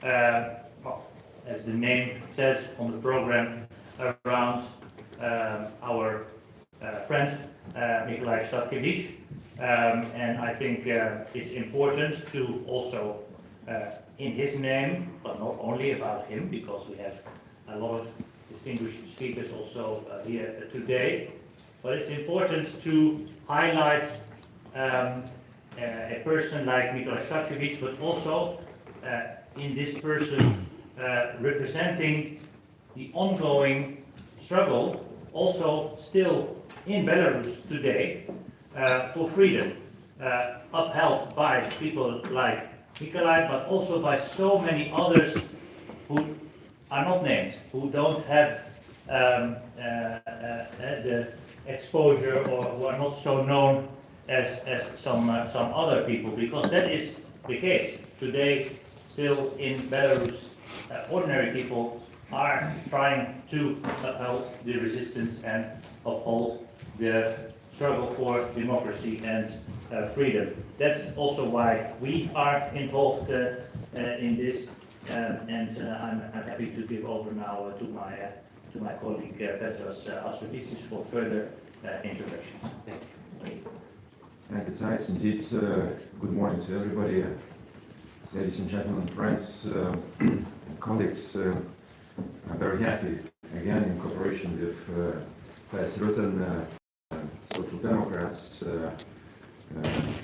well, as the name says on the program, around our friend Nikolai Statkevich. And I think it's important to also, in his name, but not only about him, because we have a lot of distinguished speakers also here today, but it's important to highlight a person like Nikolai Statkevich, but also in this person representing the ongoing struggle, also still in Belarus today, for freedom, upheld by people like Nikolai, but also by so many others who are not named, who don't have the exposure, or who are not so known as some other people, because that is the case today. Still in Belarus, ordinary people are trying to uphold the resistance and uphold the struggle for democracy and freedom. That's also why we are involved in this, and I'm happy to give over now to my colleague Petros Austrevicius for further introductions. Thank you. Thank you, Thijs. Indeed, good morning to everybody. Ladies and gentlemen, friends, colleagues, I'm very happy again in cooperation with Thijs Rutten, Social Democrats,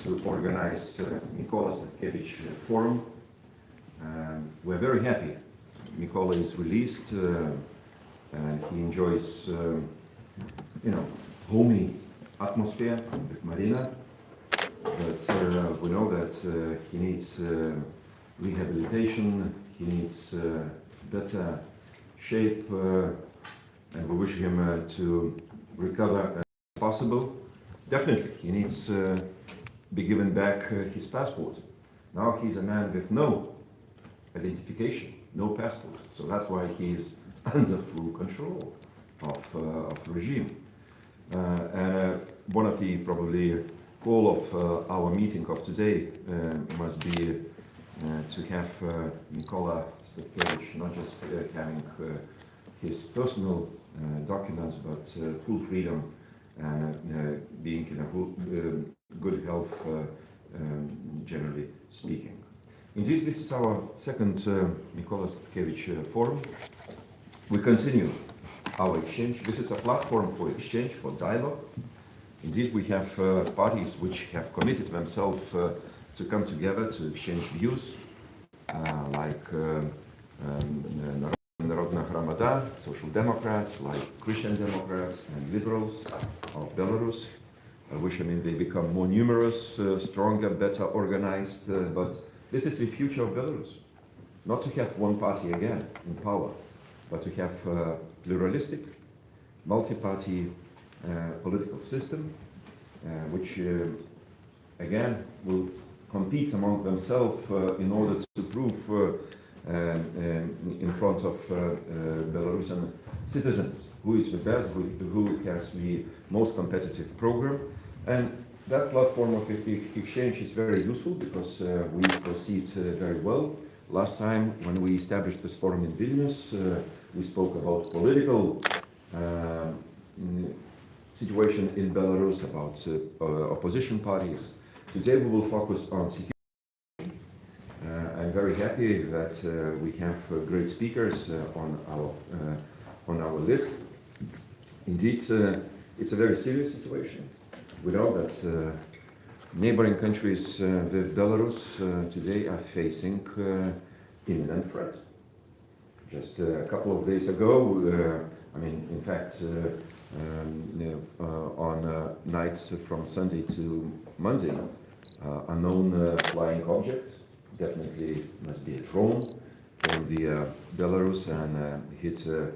to organize Mykola Statkevich Forum. We're very happy. Mykola is released and he enjoys, homey atmosphere with Marina, but we know that he needs rehabilitation, he needs better shape, and we wish him to recover as possible. Definitely, he needs to be given back his passport. Now he's a man with no identification, no passport, so that's why he's under full control of the regime. And one of the probably goal of our meeting of today must be to have Mykola Statkevich not just having his personal documents, but full freedom and being in a good health, generally speaking. Indeed, this is our second Mykola Statkevich forum. We continue our exchange. This is a platform for exchange, for dialogue. Indeed, we have parties which have committed themselves to come together to exchange views, like Narodna Hromada, Social Democrats, like Christian Democrats and Liberals of Belarus. I wish they become more numerous, stronger, better organized, but this is the future of Belarus. Not to have one party again in power, but to have a pluralistic, multi-party political system, which again will compete among themselves in order to prove in front of Belarusian citizens who is the best, who has the most competitive program. And that platform of exchange is very useful because we proceed very well. Last time when we established this forum in Vilnius, we spoke about political situation in Belarus, about opposition parties. Today we will focus on security. I'm very happy that we have great speakers on our list. Indeed, it's a very serious situation. We know that neighboring countries with Belarus today are facing imminent threat. Just a couple of days ago, in fact, on nights from Sunday to Monday, unknown flying object, definitely must be a drone, from the Belarus and hit a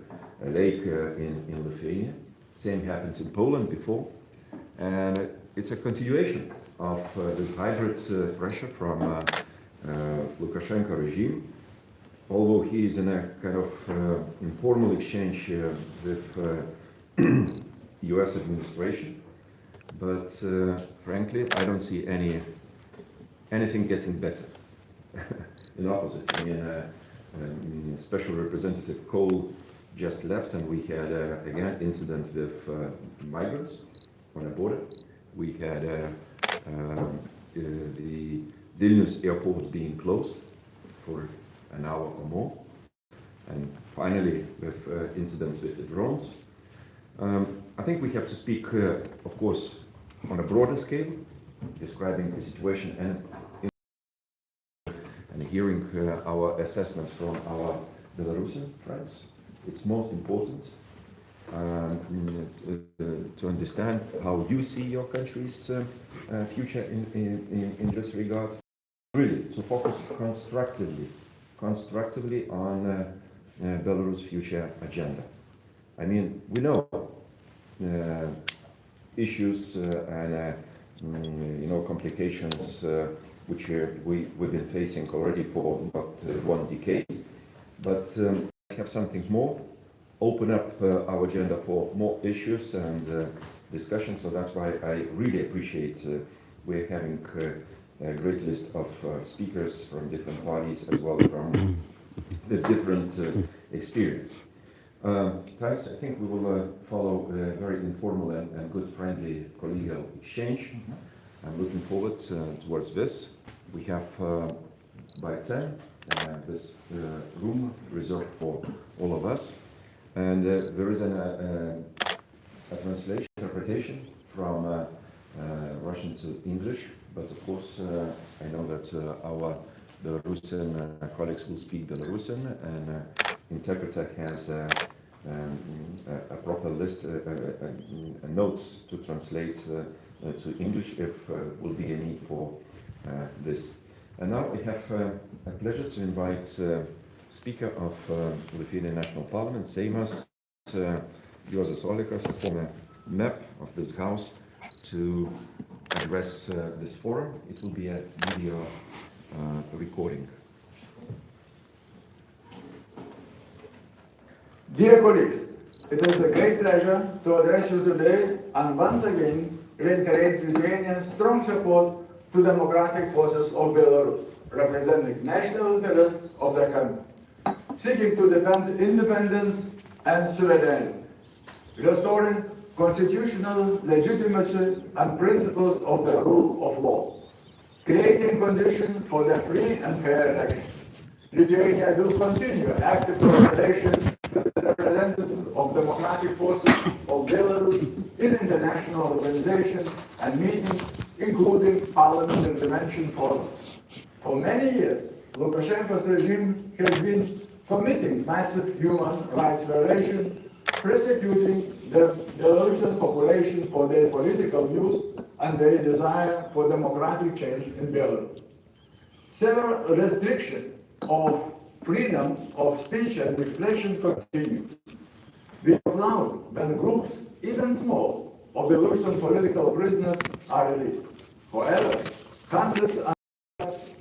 lake in Lithuania. Same happened in Poland before, and it's a continuation of this hybrid pressure from Lukashenko regime. Although he is in a kind of informal exchange with US administration, but frankly, I don't see anything getting better. In opposite, Special Representative Cole just left, and we had again incident with migrants on the border. We had the Vilnius airport being closed for an hour or more, and finally with incidents with the drones. I think we have to speak, of course, on a broader scale, describing the situation and hearing our assessments from our Belarusian friends. It's most important to understand how you see your country's future in this regard. Really, to focus constructively on Belarus' future agenda. I mean, we know issues and complications which we've been facing already for about 1 decade, but have something more, open up our agenda for more issues and discussions. So that's why I really appreciate we're having a great list of speakers from different parties as well from the different experience. Guys, I think we will follow a very informal and good friendly collegial exchange. I'm looking forward towards this. We have by 10 this room reserved for all of us, and there is a translation, interpretation from Russian to English, but of course I know that our Belarusian colleagues will speak Belarusian, and interpreter has a proper list, notes to translate to English if will be a need for this. And now I have a pleasure to invite Speaker of Lithuanian National Parliament, Seimas, Juozas Olekas, a former MEP of this House, to address this forum. It will be a video recording. Dear colleagues, it is a great pleasure to address you today and once again reiterate Lithuania's strong support to democratic forces of Belarus, representing national interests of the country, seeking to defend independence and sovereignty, restoring constitutional legitimacy and principles of the rule of law, creating conditions for the free and fair election. Lithuania will continue active cooperation with the representatives of democratic forces of Belarus in international organizations and meetings, including Parliament Intervention Forum. For many years, Lukashenko's regime has been committing massive human rights violations, persecuting the Belarusian population for their political views and their desire for democratic change in Belarus. Several restrictions of freedom of speech and expression continue. We applaud when groups, even small, of Belarusian political prisoners are released. However, hundreds are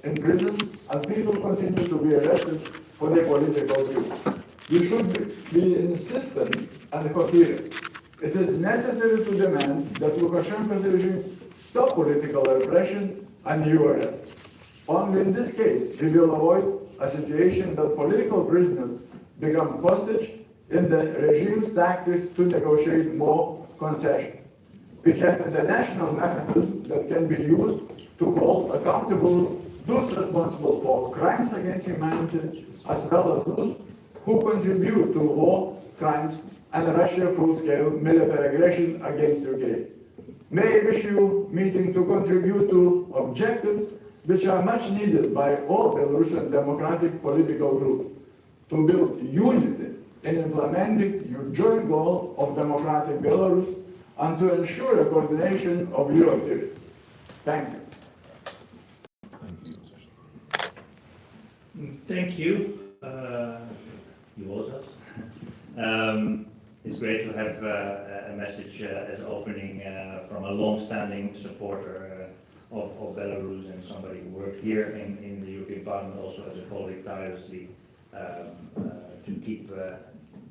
in prison and people continue to be arrested for their political views. We should be insistent and coherent. It is necessary to demand that Lukashenko's regime stop political repression and new arrests. Only in this case we will avoid a situation that political prisoners become hostage in the regime's tactics to negotiate more concessions. We have international mechanisms that can be used to hold accountable those responsible for crimes against humanity, as well as those who contribute to war crimes and Russia's full-scale military aggression against Ukraine. May I wish you meeting to contribute to objectives which are much needed by all Belarusian democratic political groups, to build unity in implementing your joint goal of democratic Belarus and to ensure a coordination of your activities. Thank you. Thank you, Juozas. It's great to have a message as opening from a long-standing supporter of Belarus and somebody who worked here in the European Parliament, also as a colleague tirelessly to keep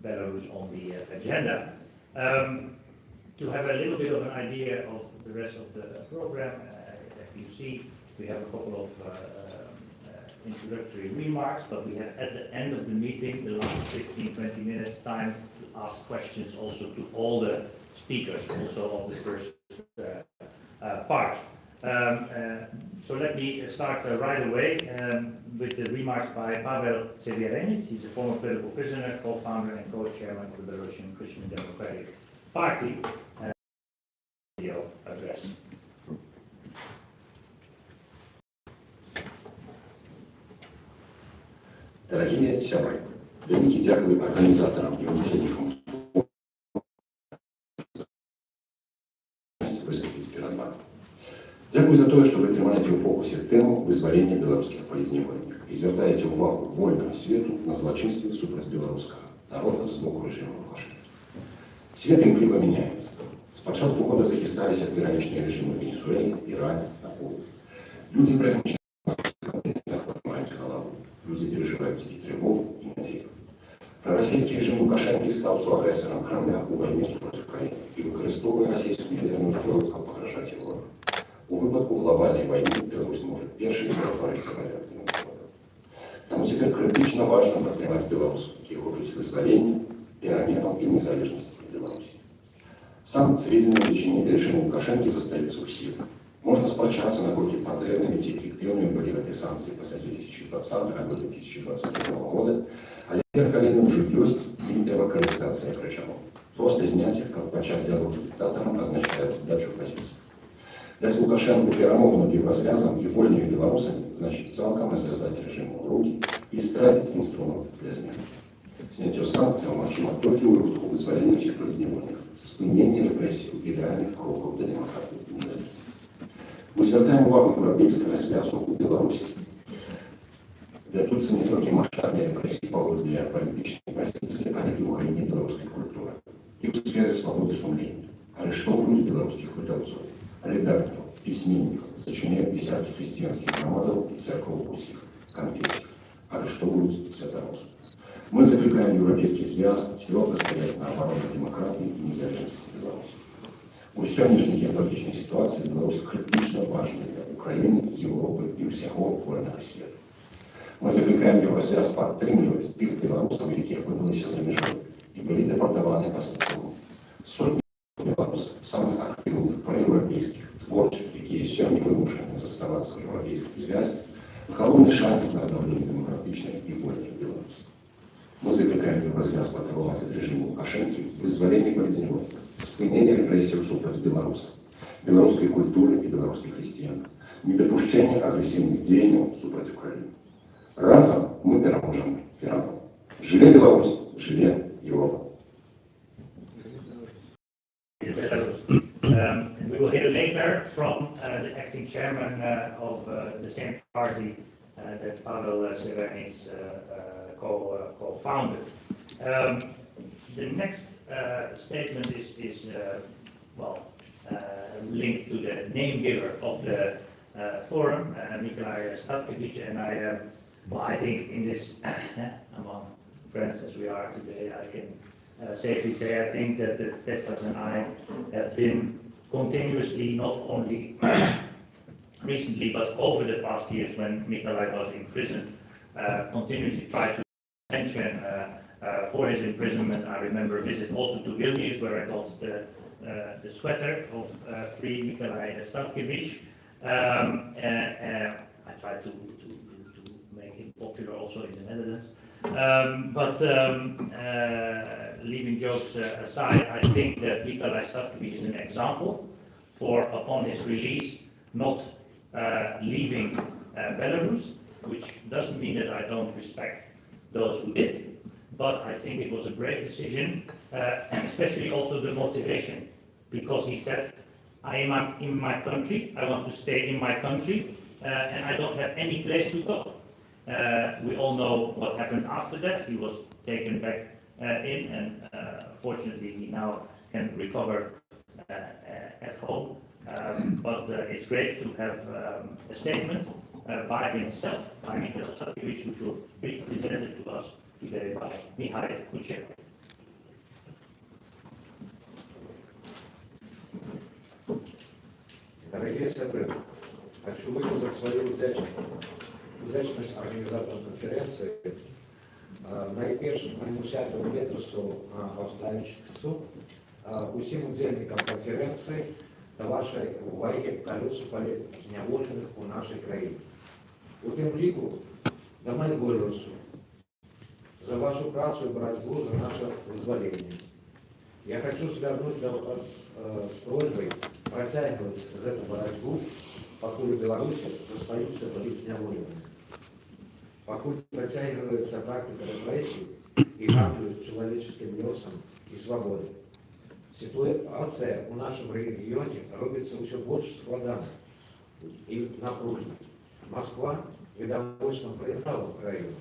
Belarus on the agenda. To have a little bit of an idea of the rest of the program, as you see, we have a couple of introductory remarks, but we have at the end of the meeting, the last 15-20 minutes time to ask questions also to all the speakers, also of the first part. So let me start right away with the remarks by Pavel Severenets. He's a former political prisoner, co-founder and co-chairman of the Belarusian Christian Democratic Party. Video address. Дорогие сябры, великий дякую организаторам и участникам выступить перед вами. Дякую за те, що ви тримаєте у фокусі тему визволення білоруських політзневольних і звертаєте увагу вольному світу на злочинство супротив білоруського народу з боку режиму Лукашенка. Свет імкліво міняється. З початку года захисталися тиранічні режими в Венесуелі, Ірані, на Кубі. Люди прагнуть поднимают голову. Люди переживают и тревогу, и надежду. Пророссийский режим Лукашенко став соагресором Кремля у війні супроти України і використовує російську ядерну зброю, щоб погрожати Європі. У випадку глобальної війни Білорусь може перший перетворитися на реактивну складу. Тому тепер критично важливо підтримати білорусів, які хочуть визволення, переменам і незалежності Білорусі. Санкции, введенные в течение режима Лукашенко, застаются в силе. Можно спрощаться, насколько потребными и эффективными были эти санкции после 2020 года, 2021 года, а теперь, коллеги, уже есть и демократизация причем. Просто снять их, как начать диалог с диктатором, означает сдачу позиций. Для Лукашенко перемовы над развязом и вольными белорусами значит целиком развязать режиму руки и стратить инструменты для измены. Снятие санкций означало только выработку вызволения всех произвольных, спынение репрессий и реальных кроков до демократии и независимости. Мы звертаем увагу европейского зв'язку у Білорусі. Ведуться не тільки масштабні репресії поводи політичної позиції, але й угоріння білоруської культури. І у сфері свободи сумління. Арештовують білоруських видавців, редакторів, письменників, зачиняють десятки християнських громадів і церков усіх конфесій. Арештовують святорусы. Мы закликаем европейский связь твердо стоять на обороне демократии и независимости Беларуси. У сьогоднішній геополітичній ситуації Білорусь критично важлива для України, Європи і всього вольного світу. Ми закликаємо Єврозв'яз підтримувати тих білорусів, які опинилися за межою і були депортовані по статуту. Сотні білорусів, самих активних, проєвропейських, творчих, які сьогодні вимушені заставатися в європейській зв'язі, головний шанс на обновлення демократичної і вольної Білорусі. Ми закликаємо Єврозв'яз потребувати від режиму Лукашенки визволення політзневольних, спинення репресій супроти білорусів, білоруської культури і білоруських християн, недопущення агресивних дій супроти України. Разом ми переможемо тиранів. Живе Білорусь, живе Європа. We will hear later from the acting chairman of the same party that Pavel Severenets co-founded. The next statement is linked to the name giver of the forum, Nikolai Statkevich, and I think in this, among friends as we are today, I can safely say I think that Petras and I have been continuously, not only recently, but over the past years when Nikolai was in prison, continuously tried to mention for his imprisonment. I remember a visit also to Vilnius where I got the sweater of free Nikolai Statkevich. I tried to make him popular also in the Netherlands. Leaving jokes aside, I think that Nikolai Statkevich is an example for, upon his release, not leaving Belarus, which doesn't mean that I don't respect those who did, but I think it was a brave decision, especially also the motivation, because he said, I am in my country, I want to stay in my country, and I don't have any place to go. We all know what happened after that. He was taken back in, and fortunately he now can recover at home. But it's great to have a statement by himself, by Mikhail Statkevich, which will be presented to us today by Mikhail Kuchev. Дорогие сябры, хочу выказать свою вдячность вдячність організаторам конференції. Найперше моєму святому Петрусу Австравичу, усім удельникам конференції та вашій увагі колесу зневолених у нашій країні. У тим ліку до моєго лісу за вашу працу і боротьбу за наше визволення. Я хочу звернути до вас з просьбою протягивать эту борьбу, покуда в Беларуси остаются быть зневоленными. Покуда протягивается практика репрессий и грабли человеческим весом и свободой. Ситуация у нашем регионе робится все больше складана и напружена. Москва видовочно проиграла Украину.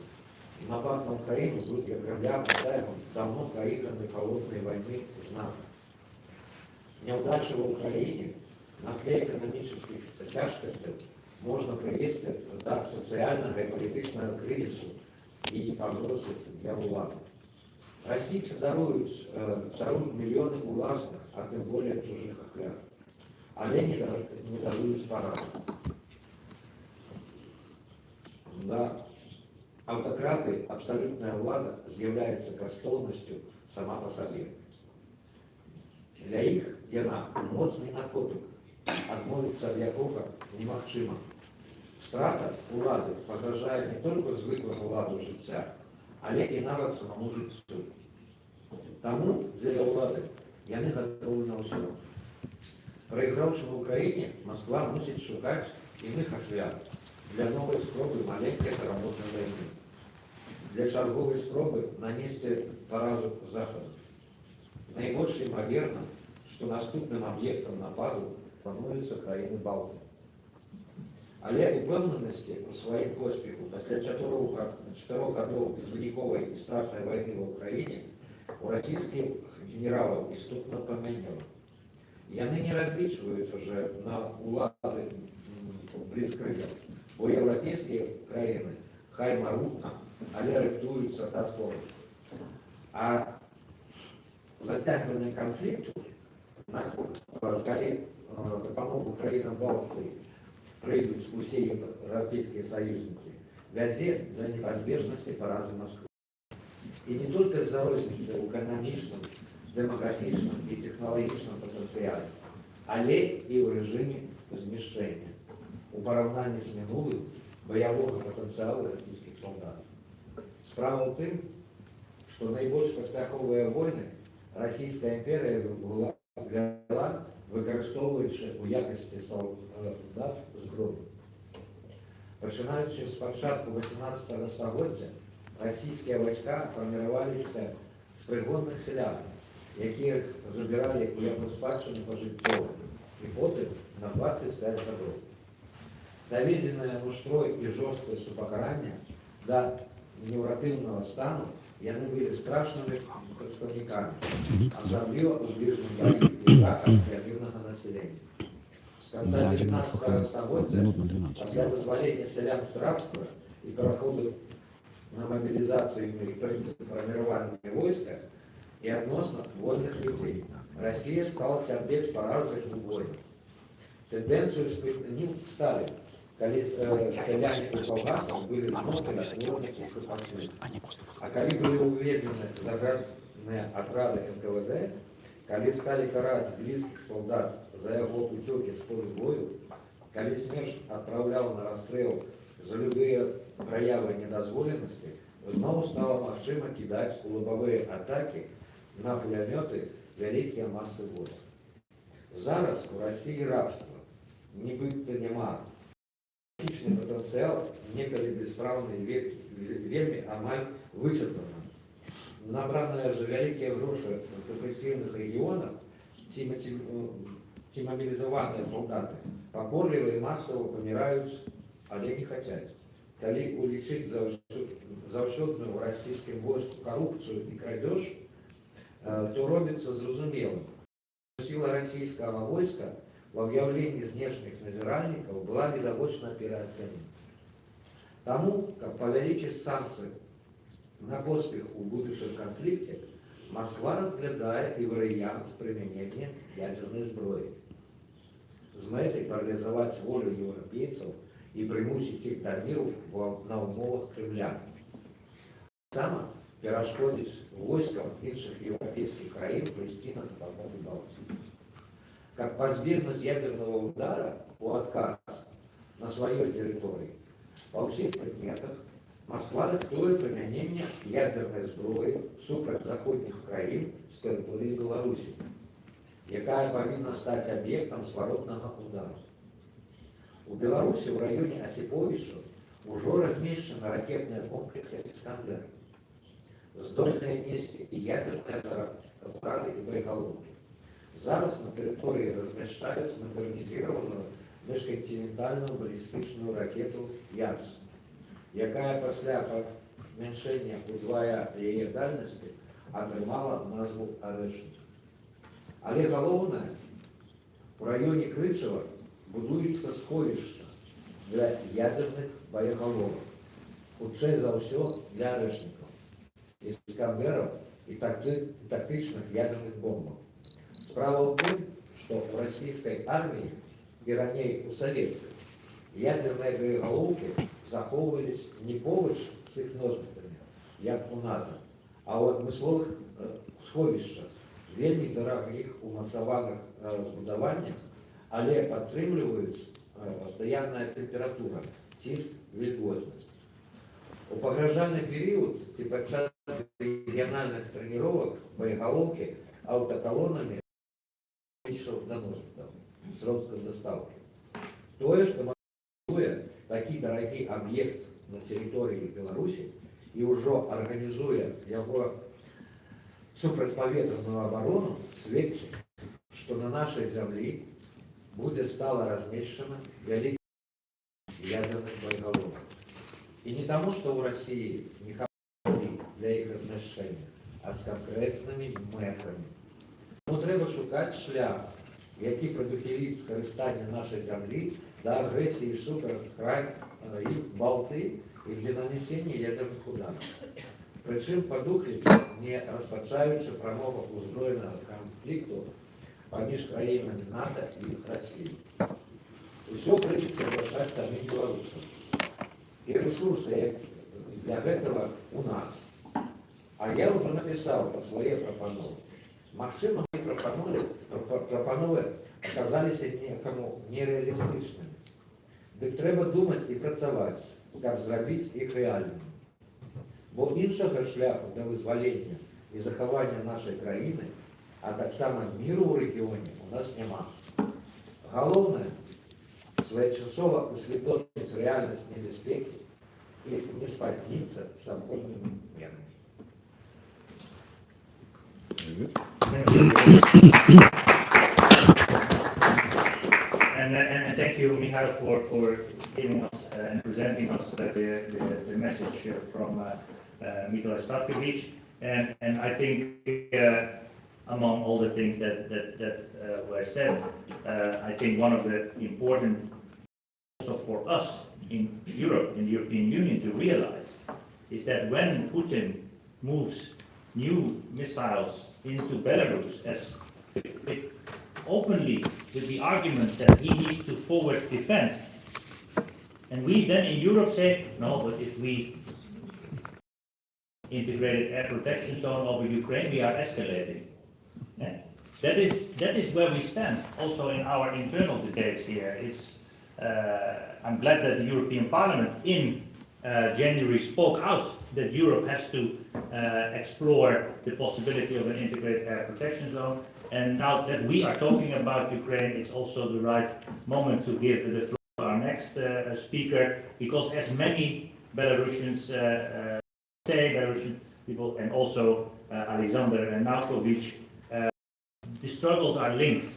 Напад на Украину будет для Кремля протягом давно проигранной холодной войны знаком. Неудачи в Украине на тле экономических тяжкостей можно привести до социального и политического кризиса и погрозы для влады. Российцы даруют миллионы властных, а тем более чужих охляр. Але не даруют парад. Да, автократы, абсолютная влада з'является коштовністю сама по собі. Для їх яна моцний наркотик, адмовитися від якого немагчыма. Страта улады пагражае не толькі звыклому ладу жыцця, але і нават самому жыццю. Таму дзеля ўлады яны гатовы на ўсё. Прайграўшы в Украине, Москва мусіць шукаць іных ахвяр для новой спробы маленькой пераможнай войны. Для чарговой спробы нанести поразу Западу. Наибольш імаверна, што наступным аб'ектам нападу плануюцца краіны Балтыі. Але упэўненасці у сваім поспеху пасля 4 гадоў безвыніковай і стратнай вайны ва ўкраіне у расійскіх генералаў істотна памянела. Яны не разлічваюць уже на улады бліцкрыгаў, бо еўрапейскія краіны хай марудна, але рыхтуюцца да адпору. А зацягванне канфлікту, калі дапамогу краінам Балтыі прыйдуць усе еўрапейскія саюзнікі, вядзе да непазбежнасці паразы Москвы. І не толькі з-за розніцы ў эканамічным, дэмаграфічным і тэхналагічным патэнцыяле, але і ў рэжыме знішчэння. У параўнанні з мінулым баявога патэнцыялу расійскіх салдат. Справа ў тым, што найбольш паспяховыя войны Расійская імперія вяла, выкарыстоўваючы ў якасці салдат зброю. Пачынаючы з пачатку 18 стагоддзя, расійскія вайска фарміраваліся з прыгонных сялян, якіх забіралі ў яго спадчыну пажыццёва і потым на 25 гадоў. Даведзенае муштрой і жорсткасцю пакарання да неўратыўнага стану яны былі страшнымі прадстаўнікамі, асабліва ў бліжнім баі і захад для мірнага насялення. З канца 19 стагоддзя, пасля вызвалення сялян з рабства і пераходу на мобілізацыю і прынцып фарміравання войска і адносна вольных людзей, Расія стала цярпець паразы ў войне. Тэндэнцыю спыніў Сталін, калі сяляне ў калгасах былі змоганы а калі былі ўведзены загазныя атрады НКВД, калі сталі караць блізкіх салдат за яго уцёкі з полю бою, калі смерч адпраўляў на расстрэл за любыя праявы недазволенасці, зноў стала магчыма кідаць у лабавыя атакі на пулямёты вялікія масы войск. Зараз у Расіі рабства нібыта няма. Фактичный потенциал некогда бесправный вельми амаль вычерпано. Набранные же великие гроши з репрессивных регионов, ці мобилизованные солдаты, покорливо и массово помирают, але не хотят. Коли уличить заўсёдную в российском войску коррупцию и крадеж, то робится зразумелым. Сила российского войска в объявлении знешних назиральников была відавочна переоценена. Тому, как павялічыць санкции на поспех у будущем конфликте, Москва разглядает и вариант применения ядерной сброи. З мэтай паралізаваць волю европейцев і прымусіць іх да міру на ўмовах Кремля. Таксама перашкодзіць войскам іншых еўрапейскіх краін прыйсці на дапамогу Балтии. Как позбегнуть ядерного удара у отказ на своей территории, по всех предметах Москва диктует применение ядерной зброї супраць заходніх краін з тэрыторыі Беларусі, якая павінна стаць аб'ектам зваротнага удару. У Беларусі в районе Осиповича ўжо размешчаны ракетныя комплексы «Искандер», здольныя несці і ядерныя зарады і боеголовки. Зараз на территории размещаются модернизированную межконтинентальную баллистичную ракету «Ярс», якая пасля памяншэння удвая яе дальнасці атрымала назву «Арэшнік». Але галоўнае, у районе Крычева будуецца сховішча для ядерных боеголовок, хутчэй за ўсё для арэшнікаў, «Искандеров» и тактичных ядерных бомбов. Справа в том, что в российской армии и ранее у советской ядерные боеголовки захоўвались не побач с их носьбітамі, як у НАТО, а ў адмысловых сховішчах, вельмі дарагіх умацаваных збудаваннях, але падтрымліваюць пастаянная тэмпература, ціск, вільготнасць. У пагражальны перыяд ці падчас рэгіянальных трэніровак боеголовки аўтакалонамі доносчиков срочной доставки. То, что такой дорогий объект на территории Беларуси и уже организуя его супрацьпаветраную оборону, сведчит, что на нашей земле будет стало размещено великое ядерных боеголовок. И не тому, что в России не хапали для их размещения, а с конкретными метрами. Но треба шукати шлях, який предухилить скористання нашої землі до агресії супереч Балти і для нанесення ядерних ударів. Причому подухлить, не розпочаючи прямого узброєного конфлікту поміж країнами НАТО і Росії. Все прийдеться залишати самим білорусам. І ресурси для этого у нас. А я уже написал по своей пропанове. Магчыма, прапановы оказаліся некаму нереалістычнымі. Дык трэба думаць і працаваць, каб зрабіць іх рэальнымі. Бо іншага шляху да вызвалення і захавання нашай краіны, а таксама міру ў рэгіёне у нас няма. Галоўнае своечасова усведоміць рэальнасць небяспекі і не спазніцца самотнымі мерамі. And thank you, Michal, for giving us and presenting us the message from Mikola Statkevich. And I think among all the things that were said, I think one of the important also for us in Europe, in the European Union, to realize is that when Putin moves new missiles into Belarus as openly with the argument that he needs to forward defend. And we then in Europe say, no, but if we integrated air protection zone over Ukraine, we are escalating. Yeah. That is where we stand, also in our internal debates here. I'm glad that the European Parliament in January spoke out that Europe has to explore the possibility of an integrated air protection zone. And now that we are talking about Ukraine, it's also the right moment to give the floor to our next speaker, because as many Belarusians say, Belarusian people, and also Alexander Naukovich, the struggles are linked.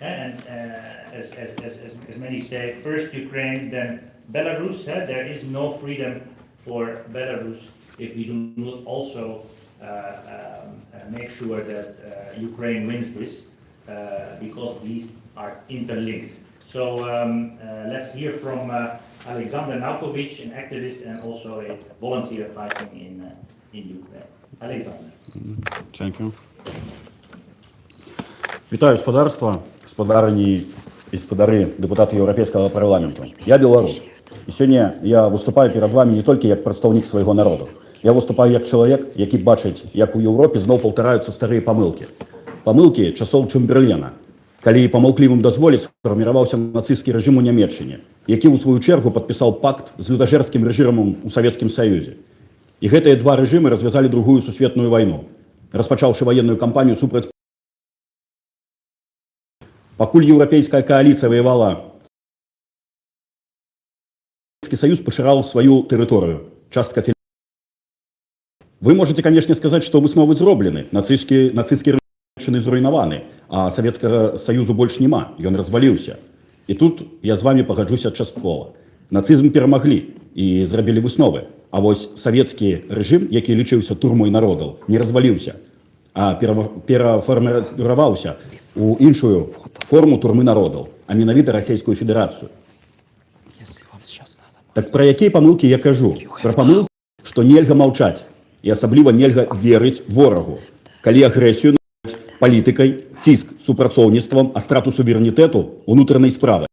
And as many say, first Ukraine, then Belarus. There is no freedom for Belarus if we do not also make sure that Ukraine wins this, because these are interlinked. So let's hear from Alexander Naukovich, an activist and also a volunteer fighting in Ukraine. Alexander. Thank you. Вітаю господарства, господарині і господари, депутати Європейського парламенту. Я білорус. І сёння я выступаю перад вами не толькі як прадстаўнік свайго народу. Я выступаю як чалавек, які бачыць, як у Еўропе зноў паўтараюцца старыя памылкі. Памылкі часоў Чэмберлена, калі па маўклівым дазволе сфарміраваўся нацысцкі рэжым у Нямецчыне, які ў сваю чергу падпісаў пакт з людажэрскім рэжымам у Савецкім Саюзе. І гэтыя два рэжымы развязалі другую сусветную вайну, распачаўшы ваенную кампанію супраць. Пакуль еўрапейская кааліцыя ваявала, Савецкі Саюз пашыраў сваю тэрыторыю, частка. Вы можете, конечно, сказать, что высновы зроблены, нацысцкі рэжым зруйнаваны, а Савецкага Саюзу больш няма, ён разваліўся. І тут я з вами пагаджуся часткова. Нацызм перамаглі і зрабілі высновы. А вось савецкі рэжым, які лічыўся турмой народаў, не разваліўся, а перафарміраваўся у іншую форму турмы народаў, а менавіта Расійскую Федэрацыю. Так пра якія памылкі я кажу? Пра памылку, што нельга маўчаць, і асабліва нельга верыць ворагу. Калі агрэсію называюць палітыкай, ціск супрацоўніцтвам, а страту суверэнітэту унутранай справы.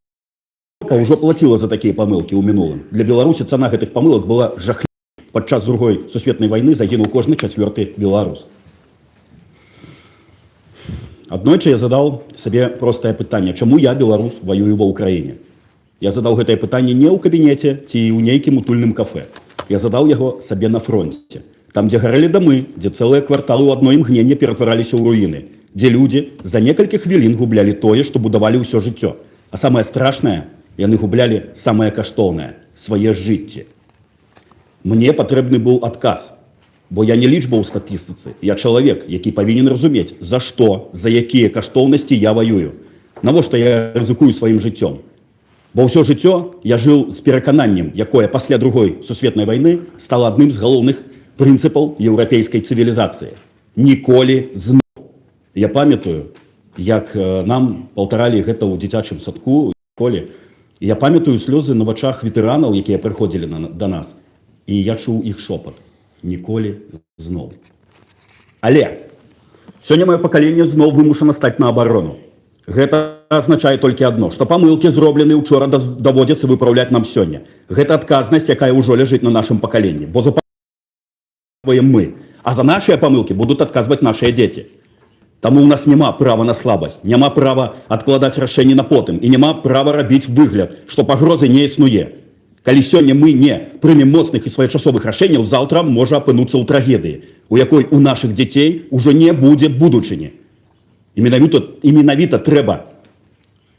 Ўжо плаціла за такія памылкі ў мінулым. Для Беларусі цана гэтых памылак была жахлівай. Падчас другой сусветнай вайны загінуў кожны 4-й беларус. Аднойчы я задаў сабе простае пытанне: чаму я, беларус, ваюю ва ўкраіне? Я задаў гэтае пытанне не ў кабінеце ці ў нейкім утульным кафэ. Я задаў яго сабе на фронце. Там, дзе гарэлі дамы, дзе цэлыя кварталы ў адно імгненне ператвараліся ў руіны, дзе людзі за некалькі хвілін гублялі тое, што будавалі ўсё жыццё. А самае страшнае, яны гублялі самае каштоўнае – свае жыцці. Мне патрэбны быў адказ, бо я не лічба ў статыстыцы, я чалавек, які павінен разумець, за што, за якія каштоўнасці я ваюю, навошта я рызыкую сваім жыццём. Бо ўсё жыццё я жыў з перакананнем, якое пасля другой сусветнай вайны стала адным з галоўных прынцыпаў еўрапейскай цывілізацыі. Ніколі зноў. Я памятаю, як нам паўтаралі гэта ў дзіцячым садку, у школе. Я памятаю слёзы на вачах ветэранаў, якія прыходзілі да нас. І я чуў іх шопат. Ніколі зноў. Але сёння маё пакаленне зноў вымушана стаць на абарону. Гэта азначае толькі адно, што памылкі, зробленыя учора, даводзіцца выпраўляць нам сёння. Гэта адказнасць, якая ўжо ляжыць на нашым пакаленні, бо за памылкі мы, а за нашыя памылкі будуць адказваць нашыя дзеці. Таму ў нас няма права на слабасць, няма права адкладаць рашэнні на потым і няма права рабіць выгляд, што пагрозы не існуе. Калі сёння мы не прымем моцных і своечасовых рашэнняў, заўтра можа апынуцца ў трагедыі, у якой у нашых дзяцей ужо не будзе будучыні. І менавіта трэба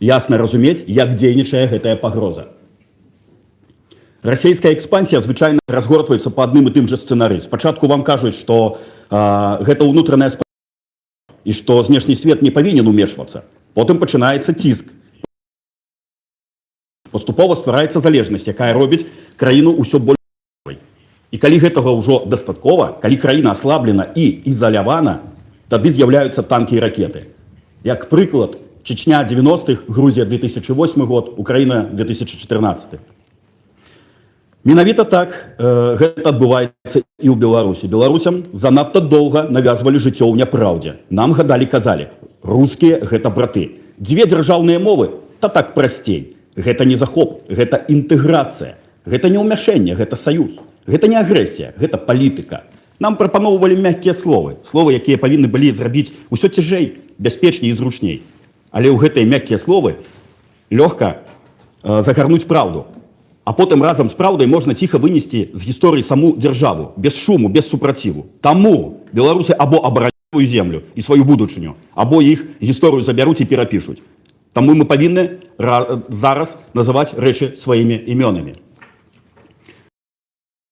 ясна разумець, як дзейнічае гэтая пагроза. Расійская экспансія звычайна разгортваецца па адным і тым жа сцэнарыі. Спачатку вам кажуць, што гэта ўнутраная справа і што знешні свет не павінен умешвацца. Потым пачынаецца ціск. Паступова ствараецца залежнасць, якая робіць краіну ўсё больш слабай. І калі гэтага ўжо дастаткова, калі краіна аслаблена і ізалявана, тады з'яўляюцца танкі і ракеты. Як прыклад, Чечня 90-х, Грузія 2008 год, Украіна 2014. Менавіта так гэта адбываецца і ў Беларусі. Беларусям занадта доўга навязвалі жыццё ў няпраўдзе. Нам гадалі, казалі, рускія гэта браты. Дзве дзяржаўныя мовы, та так прасцей. Гэта не захоп, гэта інтэграцыя. Гэта не ўмяшэнне, гэта саюз. Гэта не агрэсія, гэта палітыка. Нам прапаноўвалі мяккія словы, словы, якія павінны былі зрабіць усё цяжэй, бяспечней і зручней. Але ў гэтыя мяккія словы лёгка загарнуць праўду. А потым разам з праўдай можна ціха вынесці з гісторыі саму дзяржаву, без шуму, без супраціву. Таму беларусы або абараняць сваю землю і сваю будучыню, або іх гісторыю забяруць і перапішуць. Таму мы павінны зараз называць рэчы сваімі імёнамі.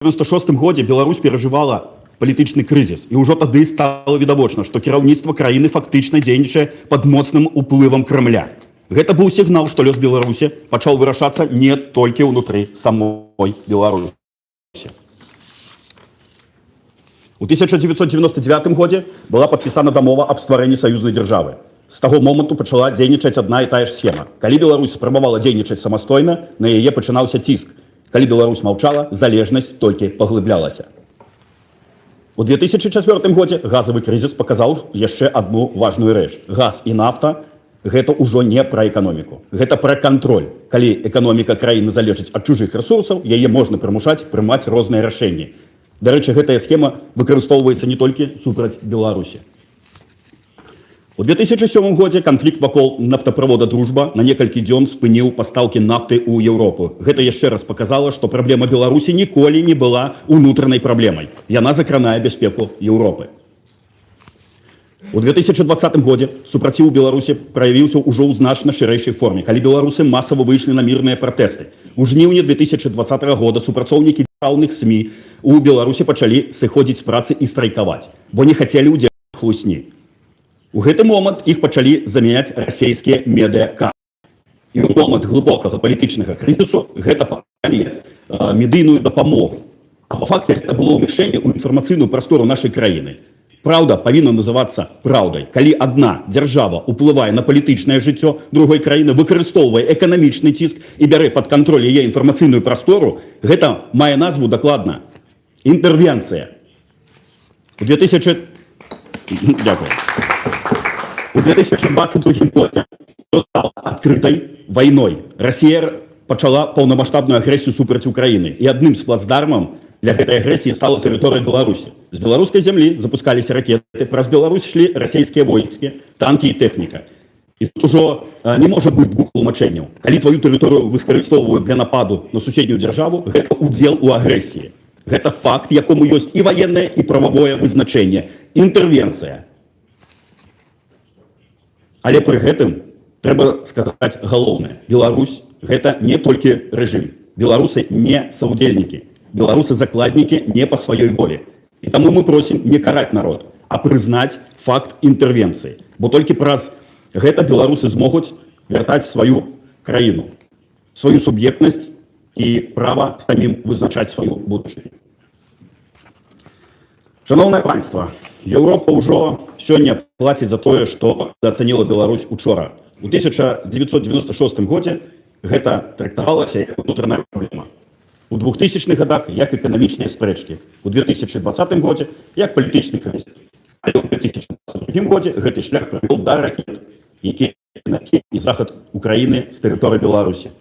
У 1996 годзе Беларусь перажывала палітычны крызіс, і ўжо тады стала відавочна, што кіраўніцтва краіны фактычна дзейнічае пад моцным уплывам Крамля. Гэта быў сігнал, што лёс Беларусі пачаў вырашацца не толькі ўнутры самой Беларусі. У 1999 годзе была падпісана дамова аб стварэнні саюзнай дзяржавы. З таго моманту пачала дзейнічаць адна і тая ж схема. Калі Беларусь спрабавала дзейнічаць самастойна, на яе пачынаўся ціск. Калі Беларусь маўчала, залежнасць толькі паглыблялася. У 2004 годзе газавы крызіс паказаў яшчэ адну важную рэч. Газ і нафта гэта ўжо не пра эканоміку, гэта пра кантроль. Калі эканоміка краіны залежыць ад чужых рэсурсаў, яе можна прымушаць прымаць розныя рашэнні. Дарэчы, гэтая схема выкарыстоўваецца не толькі супраць Беларусі. У 2007 годзе канфлікт вакол нафтаправода «Дружба» на некалькі дзён спыніў пастаўкі нафты ў Еўропу. Гэта яшчэ раз паказала, што праблема Беларусі ніколі не была унутранай праблемай. Яна закранае бяспеку Еўропы. У 2020 годзе супраціў Беларусі праявіўся ўжо ў значна шырэйшай форме, калі беларусы масава выйшлі на мірныя пратэсты. У жніўні 2020 года супрацоўнікі дзяржаўных СМІ у Беларусі пачалі сыходзіць з працы і страйкаваць, бо не хацелі ўдзельнічаць хлусні. У гэты момант іх пачалі замяняць расійскія медыакампаніі. І ў момант глыбокага палітычнага крызісу гэта паказалі медыйную дапамогу. А па факце гэта было ўмяшэнне ў інфармацыйную прастору нашай краіны. Праўда павінна называцца праўдай. Калі адна дзяржава ўплывае на палітычнае жыццё другой краіны, выкарыстоўвае эканамічны ціск і бярэ пад кантроль яе інфармацыйную прастору, гэта мае назву дакладна інтэрвенцыя. Дякую. У 2022 годзе стала адкрытай вайной. Расія пачала паўнамаштабную агрэсію супраць Украіны. І адным з плацдармам для гэтай агрэсіі стала тэрыторыя Беларусі. З беларускай зямлі запускаліся ракеты, праз Беларусь шлі расійскія войскі, танкі і тэхніка. І тут ужо не можа быць двух тлумачэнняў. Калі тваю тэрыторыю выкарыстоўваюць для нападу на суседнюю дзяржаву, гэта удзел у агрэсіі. Гэта факт, якому ёсць і ваеннае, і прававое вызначэнне. Інтэрвенцыя. Але пры гэтым трэба сказаць галоўнае. Беларусь гэта не толькі рэжым. Беларусы не саўдзельнікі. Беларусы закладнікі не па сваёй волі. І таму мы просім не караць народ, а прызнаць факт інтэрвенцыі. Бо толькі праз гэта беларусы змогуць вяртаць сваю краіну, сваю суб'ектнасць і права самім вызначаць сваю будучыню. Шановнае панства, Еўропа ўжо сёння плаціць за тое, што ацаніла Беларусь учора. У 1996 годзе гэта трактавалася як унутраная праблема. У 2000-х годах як эканамічныя спрэчкі. У 2020 годзе як палітычны крызіс. Але ў 2022 годзе гэты шлях прывёў да ракет, які і захад Украіны з тэрыторыі Беларусі.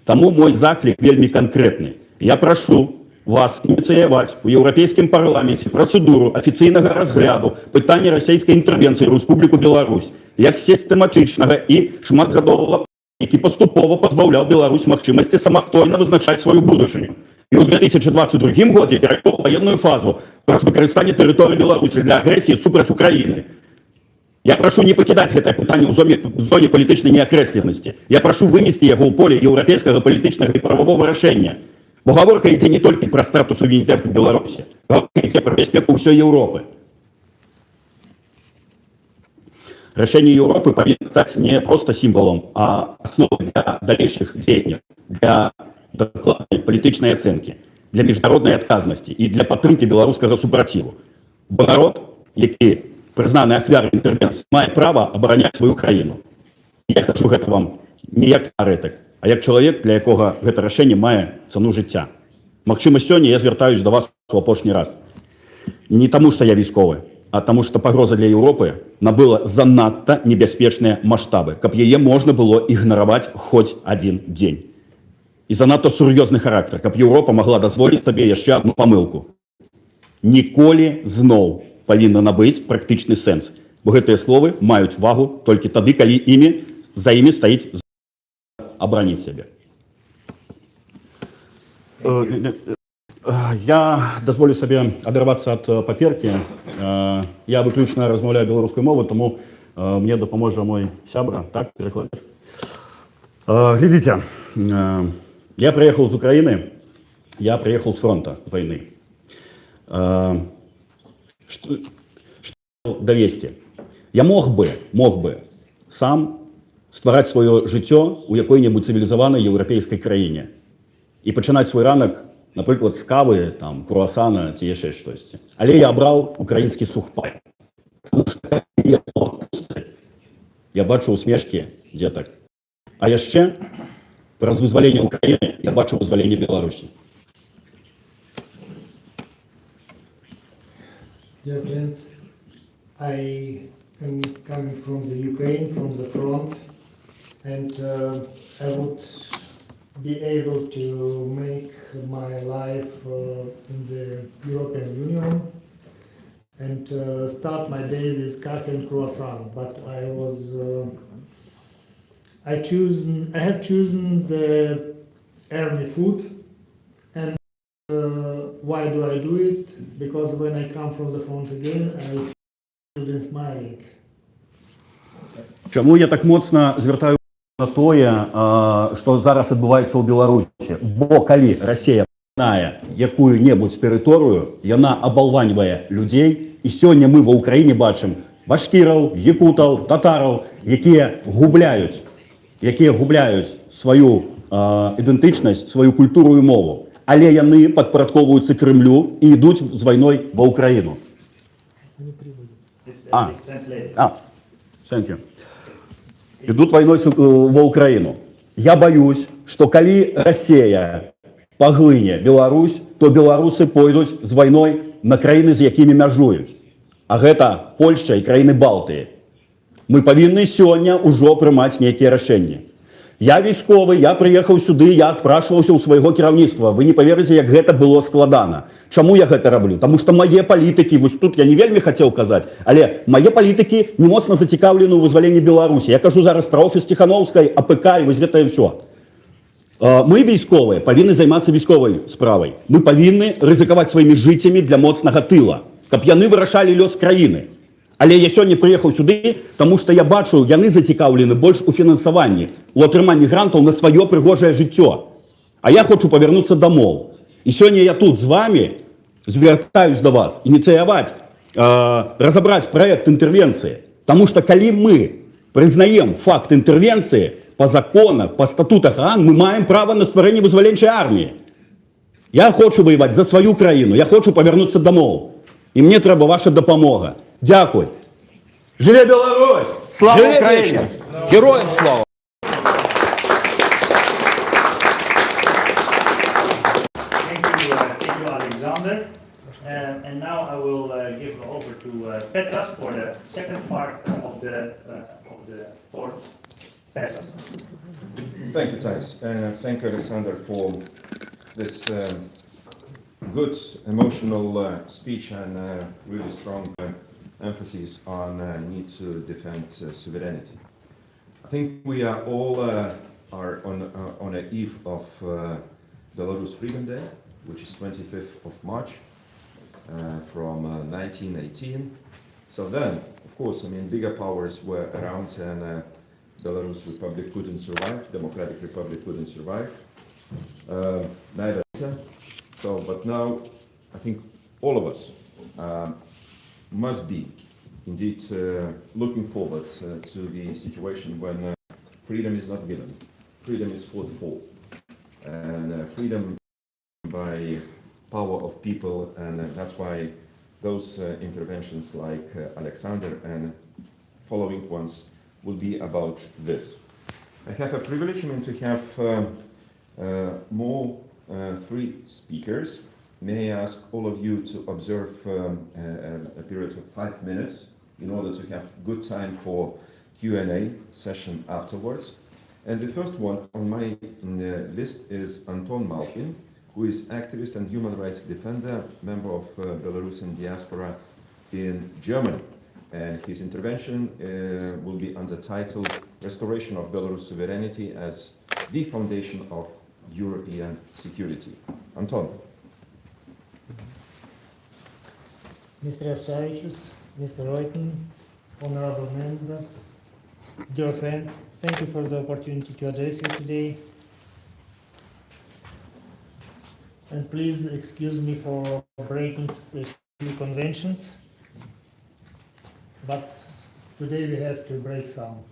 Таму мой заклік вельмі канкрэтны. Я прашу вас ініцыяваць у Еўрапейскім парламенце працэдуру афіцыйнага разгляду пытання расійскай інтэрвенцыі ў Рэспубліку Беларусь як сістэматычнага і шматгадовага, які паступова пазбаўляў Беларусь магчымасці самастойна вызначаць сваю будучыню. І ў 2022 годзе перайшоў ваенную фазу праз выкарыстанне тэрыторыі Беларусі для агрэсіі супраць Украіны. Я прашу не пакідаць гэтае пытанне ў зоне палітычнай неакрэсленасці. Я прашу вынесці яго ў поле еўрапейскага палітычнага і прававога рашэння. Бо гаворка ідзе не толькі пра страту суверэнітэту Беларусі, гаворка ідзе пра бяспеку ўсёй Еўропы. Рашэнне Еўропы павінна стаць не проста сімвалам, а асновай для далейшых дзеянняў, для дакладнай палітычнай ацэнкі, для міжнароднай адказнасці і для падтрымкі беларускага супраціву. Бо народ, які прызнаны ахвярай інтэрвенцыі, мае права абараняць сваю краіну. Я кажу гэта вам не як тэарэтык, а як чалавек, для якога гэта рашэнне мае цану жыцця. Магчыма, сёння я звяртаюсь да вас у апошні раз. Не таму, што я військовы, а таму, што пагроза для Еўропы набыла занадта небяспечныя маштабы, каб яе можна было ігнараваць хоць адзін дзень. І занадта сур'ёзны характар, каб Еўропа магла дазволіць сабе яшчэ адну памылку. Ніколі зноў павінна набыць практычны сэнс, бо гэтыя словы маюць вагу толькі тады, калі за імі стаіць оборонить себе. Я дазволю сабе адарвацца ад паперкі. Я выключна размаўляю беларускай мовай, таму мне дапаможа мой сябра. Так, перакладаеш? Глядзіце, я прыехаў з Украіны, я прыехаў з фронта вайны. Што давесці? Я мог бы сам ствараць сваё жыццё ў якой-небудзь цывілізаванай еўрапейскай краіне і пачынаць свой ранак, напрыклад, з кавы, там, круасана ці яшчэ штосьці. Але я абраў украінскі сухпай. Я бачу усмешкі дзетак. А яшчэ праз вызваленне Украіны я бачу вызваленне Беларусі. Dear friends, I I'm coming from the Ukraine, from the front, and I would be able to make my life in the European Union and start my day with coffee and croissant. But I have chosen the army food, and why do I do it? Because when I come from the front again, I see children smiling. Чому я так моцна звертаю на тое, што зараз адбываецца ў Беларусі? Бо калі Расія пачынае якую-небудзь тэрыторыю, яна абалваньвае людзей, і сёння мы ва ўкраіне бачым башкіраў, якутаў, татараў, якія губляюць сваю ідэнтычнасць, сваю культуру і мову, але яны падпарадковваюцца Крымлю і ідуць з вайной ва ўкраіну. It's translated. Thank you. Ідут вайной ва ўкраіну. Я баюсь, што калі Расія паглыне Беларусь, то беларусы пойдуць з вайной на краіны, з якімі мяжуюць. А гэта Польшча і краіны Балтыі. Мы павінны сёння ўжо прымаць нейкія рашэнні. Я військовы, я прыехаў сюды, я адпрашваўся ў свайго кіраўніцтва. Вы не паверыце, як гэта было складана. Чаму я гэта раблю? Таму што мае палітыкі, вось тут я не вельмі хацеў казаць, але мае палітыкі не моцна зацікаўлены ў вызваленні Беларусі. Я кажу зараз пра офіс Ціхановскай, АПК і вось гэта і ўсё. Мы військовыя павінны займацца військовай справай. Мы павінны рызыкаваць сваімі жыццямі для моцнага тыла, каб яны вырашалі лёс краіны. Але я сёння прыехаў сюды, таму што я бачу, яны зацікаўлены больш у фінансаванні, у атрыманні грантаў на сваё прыгожае жыццё. А я хочу павярнуцца дамоў. І сёння я тут з вами звяртаюсь да вас, ініцыяваць, разабраць праект інтэрвенцыі. Таму што калі мы прызнаем факт інтэрвенцыі, па законах, па статутах ААН, мы маем права на стварэнне вызваленчай арміі. Я хочу воевать за сваю краіну, я хочу павярнуцца дамоў. І мне трэба ваша дапамога. Дякую. Жыве Беларусь! Слава Украине! Героям слава! Thank you, Alexander. And now I will give over to Petras for the second part of the fourth. Petras. Thank you, Thijs, and thank you, Alexander, for this good emotional speech and really strong emphasis on need to defend sovereignty. I think we are all are on the eve of Belarus Freedom Day, which is 25th of March from 1918. So then, of course, I mean, bigger powers were around and Belarus Republic couldn't survive, Democratic Republic couldn't survive, neither. So, but now, I think all of us must be indeed looking forward to the situation when freedom is not given, freedom is fought for, and freedom by power of people, and that's why those interventions like Alexander and following ones will be about this. I have a privilege to have more three speakers. May I ask all of you to observe a period of 5 minutes in order to have good time for Q&A session afterwards. And the first one on my list is Anton Malkin, who is activist and human rights defender, member of Belarusian diaspora in Germany. And his intervention will be under title Restoration of Belarus Sovereignty as the Foundation of European Security. Anton. Mr. Ashavichus, Mr. Reuten, honorable members, dear friends, thank you for the opportunity to address you today. And please excuse me for breaking a few conventions, but today we have to break some.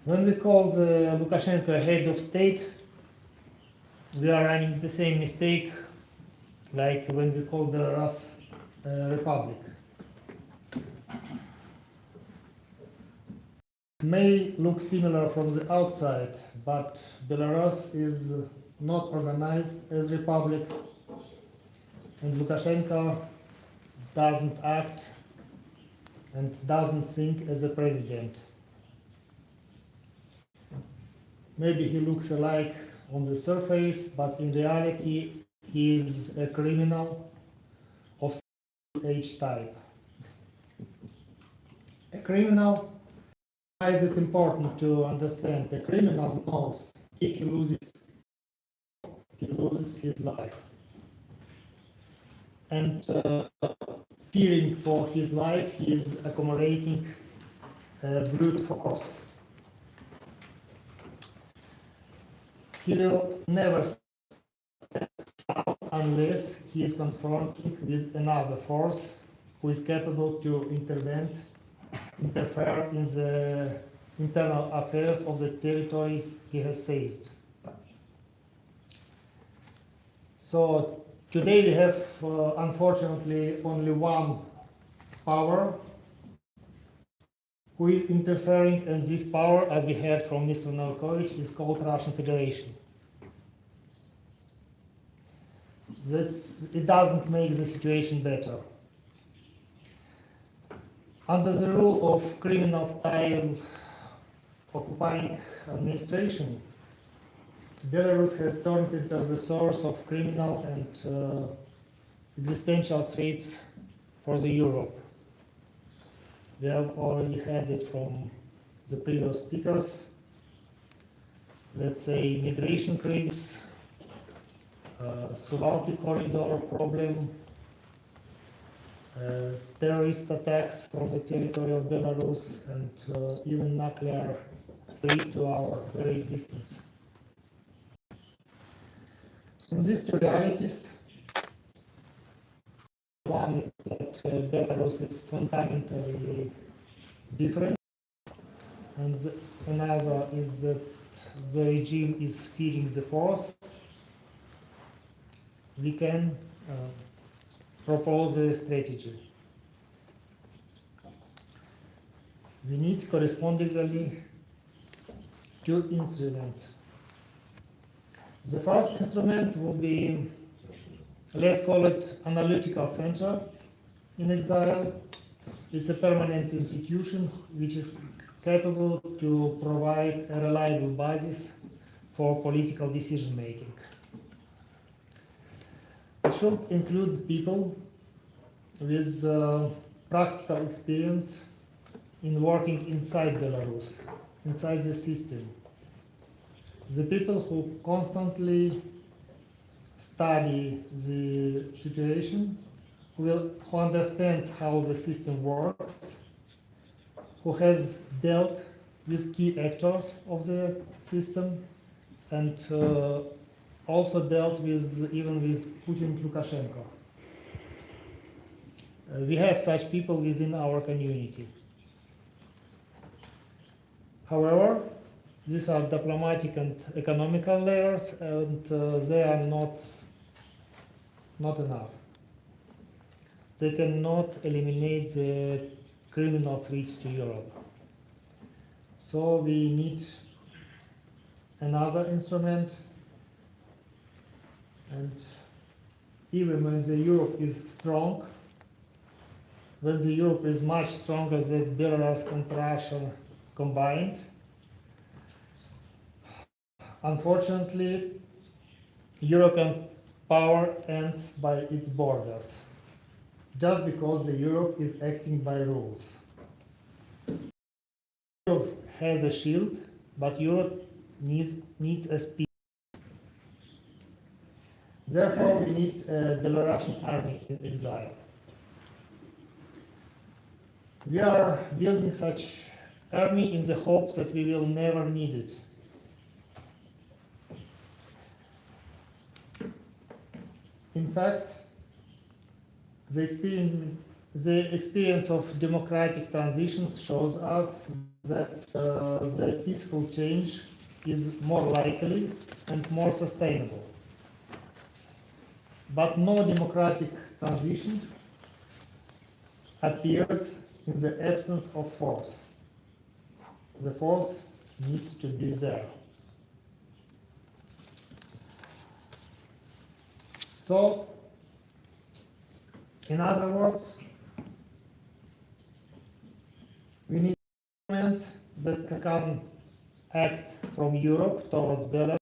When we call the Lukashenko head of state, we are running the same mistake like when we call the Belarus Republic. It may look similar from the outside, but Belarus is not organized as republic, and Lukashenko doesn't act and doesn't think as a president. Maybe he looks alike on the surface, but in reality he is a criminal of H type. A criminal, why is it important to understand? A criminal knows if he loses his life. And fearing for his life, he is accumulating brute force. He will never step out unless he is confronted with another force who is capable to interfere in the internal affairs of the territory he has seized. So today we have, unfortunately, only one power who is interfering, and this power, as we heard from Mr. Novakovich, is called Russian Federation. It doesn't make the situation better. Under the rule of criminal-style occupying administration, Belarus has turned into the source of criminal and existential threats for the Europe. We have already heard it from the previous speakers. Let's say migration crisis, Suwalki corridor problem, terrorist attacks from the territory of Belarus, and even nuclear threat to our very existence. In these two realities, one is that Belarus is fundamentally different, and another is that the regime is feeding the force. We can propose a strategy. We need correspondingly two instruments. The first instrument will be, let's call it, analytical center in exile. It's a permanent institution which is capable to provide a reliable basis for political decision making. It should include people with practical experience in working inside Belarus, inside the system. The people who constantly study the situation, who understands how the system works, who has dealt with key actors of the system, and also dealt with even with Putin, Lukashenko. We have such people within our community. However, these are diplomatic and economical layers, and they are not enough. They cannot eliminate the criminal threats to Europe. So we need another instrument, and even when the Europe is strong, when the Europe is much stronger than Belarus and Russia combined, unfortunately, European power ends by its borders, just because the Europe is acting by rules. Europe has a shield, but Europe needs a spear. Therefore, we need a Belarusian army in exile. We are building such army in the hopes that we will never need it. In fact, the experience of democratic transitions shows us that the peaceful change is more likely and more sustainable. But no democratic transition appears in the absence of force. The force needs to be there. So, in other words, instruments that can act from Europe towards Belarus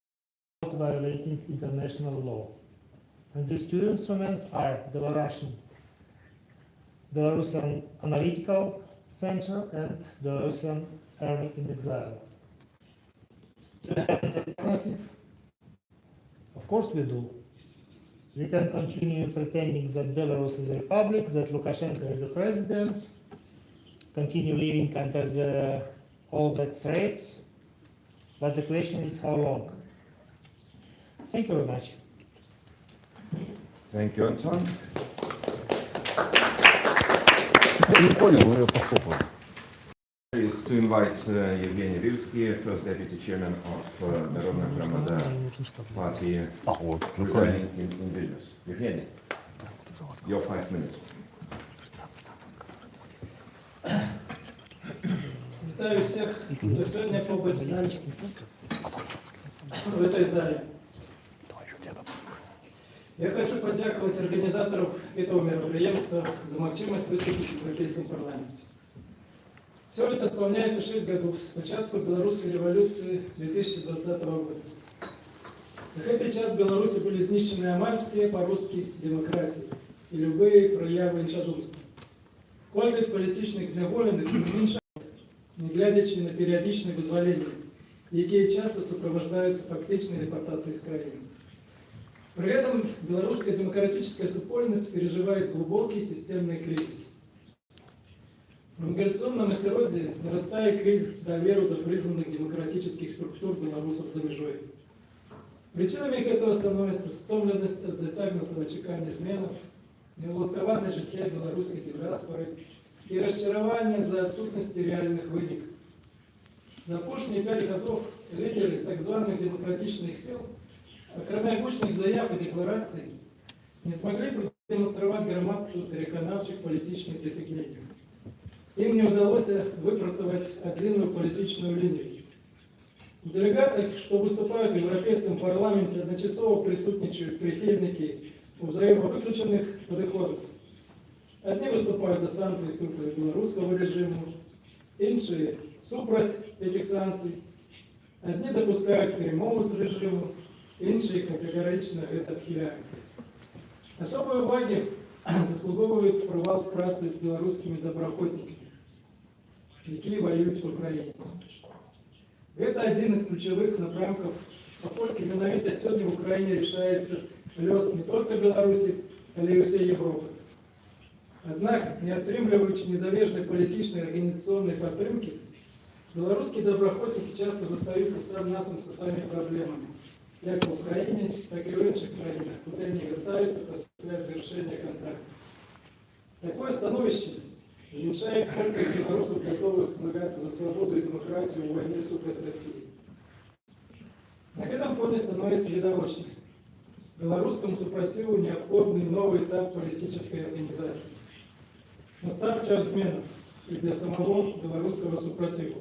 without violating international law. And these two instruments are Belarusian Analytical Center and Belarusian Army in Exile. Do we have an alternative? Of course we do. We can continue pretending that Belarus is a republic, that Lukashenko is the president, continue living under all that threats, but the question is how long. Thank you very much. Thank you, Anton. Я не понял, но я похлопал. Is to invite Evgeny Rivsky, first deputy chairman of Народная Громада party, residing in Vilnius. Evgeny, your 5 minutes. Вітаю всіх, хто сьогодні побув з нами в этой зале. Я хочу подякувати организаторам этого мероприятия за молчимость выступить в Европейском парламенте. Все это исполняется 6 годов с початку Белорусской революции 2020 года. За этот час в Беларуси были знищены амаль все поростки демократии и любые проявы іншадумства. Колькість політичних зневолених не зменшається, не глядячи на періодичні визволення, які часто супровождаються фактичной депортацией з країни. При этом белорусская демократическая супольность переживает глубокий системный кризис. В миграционном осеродии нарастает кризис доверия до признанных демократических структур белорусов за межой. Причинами этого становится стомленность от затягнутого чекания зменов, неуладковане життя белорусской диаспоры и разочарование за отсутностью реальных выников. За последние 5 годов лидеры так званых демократичных сил, окромя гучных заяв и деклараций, не смогли продемонстрировать громадство переконавчих політичних досягнений. Им не удалось выпрацовать отдельную политическую линию. В делегациях, что выступают в Европейском парламенте, одночасово присутствуют прихильники взаимовыключенных подходов. Одни выступают за санкции супротив белорусского режима, іншие супротив этих санкций. Одни допускают перемовы с режимом, іншие категорично это отхиляют. Особой уваги заслуговують провал праці з білоруськими доброохотниками, які воюють в Україні. Это один из ключевых напрамков, поскольку менавіта сьогодні в Україні решается лёс не только Беларуси, але и всей Европы. Однако, не атрымліваючи незалежной політичной организационной подтримки, белорусские доброохотники часто застаются сам насам со своими проблемами, як в Украине, так и в інших країнах, куди они вертаются после завершения контракта. Такое становище уменьшает количество белорусов, готовых сражаться за свободу и демократию в войне супротив России. На этом фоне становится безоочным. Белорусскому супротиву необходный новый этап политической организации. Настав час змены и для самого белорусского супротиву.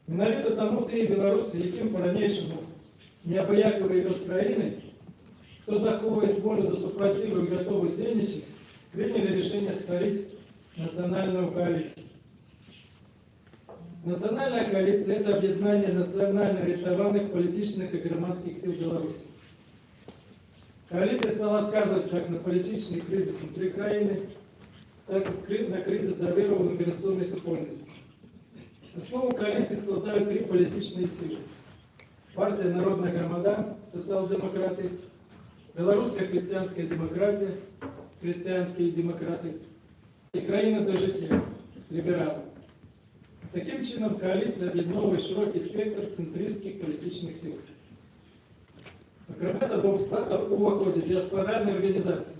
Менавіта тому ті білоруси, яким по-ранейшему не обыякивая лёс країни, кто заховывает волю до супротиву и готовы денежить, приняли решение створить национальную коалицию. Национальная коалиция – это объединение национально ориентованных политических и громадских сил Беларуси. Коалиция стала отказывать как на политический кризис внутри краины, так и на кризис доверия в миграционной супольности. Основу коалиции складывают 3 политические силы. Партия «Народная Громада», социал-демократы, Белорусская христианская демократия, христианские демократы и Країна до життя, либералы. Таким чином, коалиция объединовывает широкий спектр центристских политических сил. Окромя того, в склад уваходять діаспоральні організації,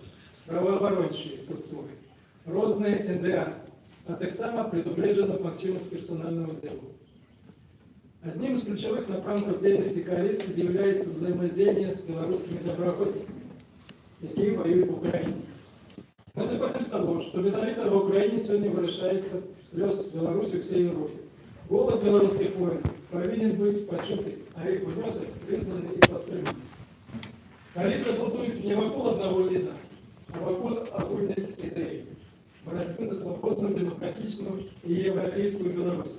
правооборончі структури, різні НДА, а так само предугледжена фактичность персонального дела. Одним из ключевых напрамков деятельности коалиции является взаимодействие с белорусскими доброохотниками, які воюють в Україні. Ми заходимо з того, що менавіта в Україні сьогодні вирішається лёс Беларусі у всій Європі. Голос белорусских воїнів повинен бути почутий, а їх внесок признаний і підтриманий. Коалиция будуется не вокруг одного вида, а вокруг огульной идеи. Борьбы за свободную, демократичную и европейскую Беларусь.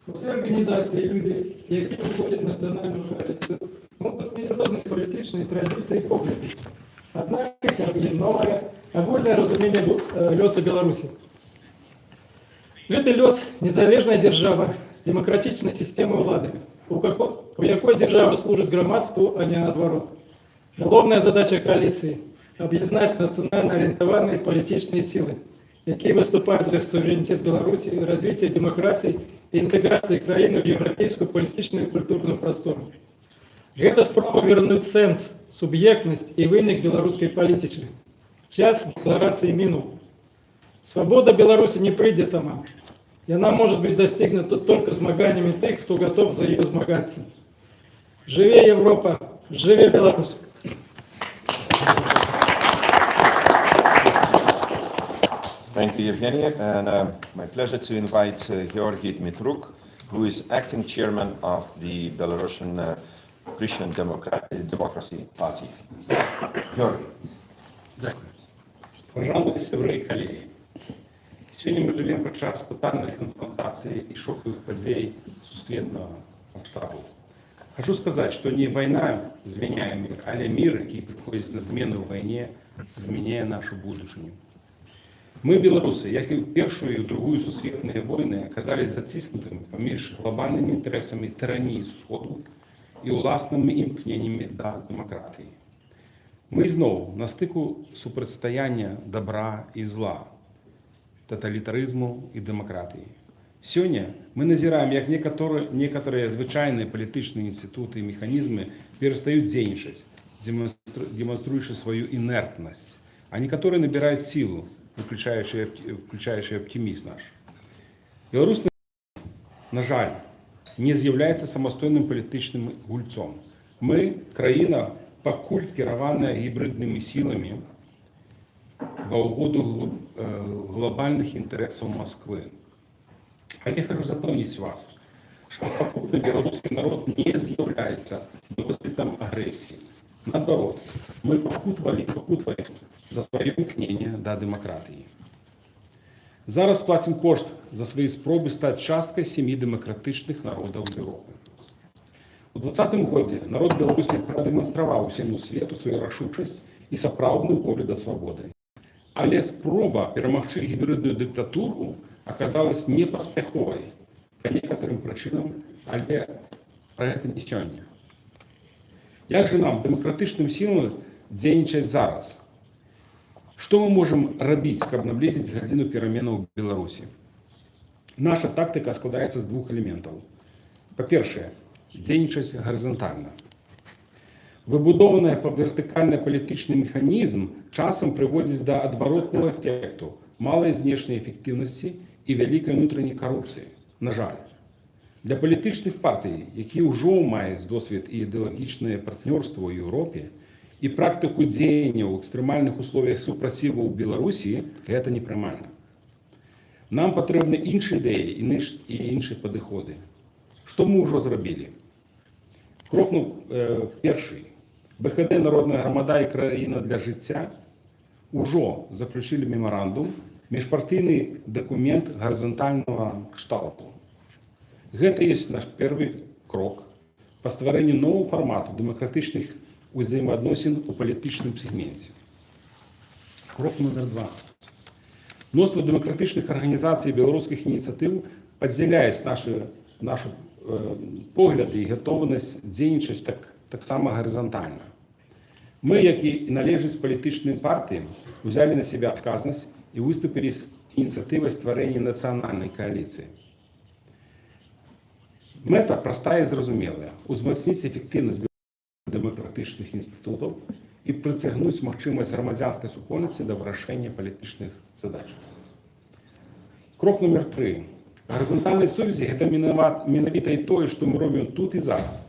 Усе організації, люди, які виходять в національну коаліцію, можуть мати різні політичні традиції і погляди. Однак їх об'єднує огульне розуміння льосу Білорусі. Это лёс незалежная держава с демократичной системой влады, у якой держава служит громадству, а не наоборот. Головная задача коалиции – объединять национально ориентованные политические силы, які выступают за суверенитет Беларуси, развитие демократии и интеграции краины в европейскую политическую и культурную простору. Это спроба вернуть сенс, субъектность и вынік белорусской политики. Час декларации минул. Свобода Беларуси не прийде сама. И она может быть достигнута только змаганиями тех, кто готов за ее змагаться. Живе Европа, живе Беларусь! Thank you, Evgeny. And my pleasure to invite Georgy Dmitruk, who is acting chairman of the Belarusian Christian Democracy Party. Georgy. Дякую. Пожалуй, сябри і колеги. Сьогодні ми живемо під час тотальної конфронтації і шокових подій сусветного масштабу. Хочу сказать, что не война зміняє мир, але мир, який приходить на зміну війні, зміняє нашу будущее. Мы, белорусы, як і в Першу і в Другую сусветные войны, оказались затиснутыми поміж глобальними інтересами тиранії Сходу і власними імкненнями до демократії. Ми знову на стику супротистояння добра і зла, тоталітаризму і демократії. Сьогодні ми назираємо, як некоторые звичайні політичні інститути і механізми перестають дійничати, демонструючи свою інертність, а некоторые набирають силу, включаючи оптимізм наш. Білорусь, на жаль, не з'являється самостійним політичним гульцом. Ми – країна, покуль керована гібридними силами во угоду глобальных интересов Москвы. А я хочу запевнить вас, что покупный белорусский народ не является носителем агрессии. Наоборот, мы покутывали за свое імкнення до демократії. Зараз платимо кошт за свої спроби стати часткою сім'ї демократичних народів Європи. У 2020 році народ Білорусі продемонстрував усьому світу свою рішучість і сапраўдную волю до свободи. Але спроба перемогти гібридну диктатуру оказалась непоспіховою по некоторым причинам, але про це не сьогодні. Як же нам, демократичним силам, дзейнічаць зараз? Што мы можем рабіць, каб наблизіць гадзіну пераменаў у Беларусі? Наша тактика складаецца з двух элементаў. Па-першае, дзейнічаць гарызантальна. Выбудований вертикальний політичний механізм часом приводить до адваротного ефекту, малої знешньої ефективності і великої внутрішньої корупції. На жаль, для політичних партій, які вже мають досвід і ідеологічне партнерство у Європі, і практику діяння в екстремальних условиях супротиву у Білорусі, це неприймально. Нам потрібні інші ідеї і інші підходи. Що ми вже зробили? Крок перший. БХД «Народна громада і країна для життя» уже заключили меморандум, міжпартійний документ горизонтального кшталту. Гэта есть наш первый крок по створенню нового формату демократичних взаимоотносин у політичному сегменте. Крок номер 2. Мноство демократичних організацій і білоруських ініціатив поділяють наші погляди і готовність діяти так само горизонтально. Ми, як і належить політичним партіям, взяли на себе відповідальність і виступили з ініціативою створення національної коаліції. Мета проста і зрозуміла – узмацнити ефективність демократичних інститутів і притягнути можливість громадянської супольності до вирішення політичних задач. Крок номер 3. Горизонтальні сувязі – це менавіта і те, що ми робимо тут і зараз.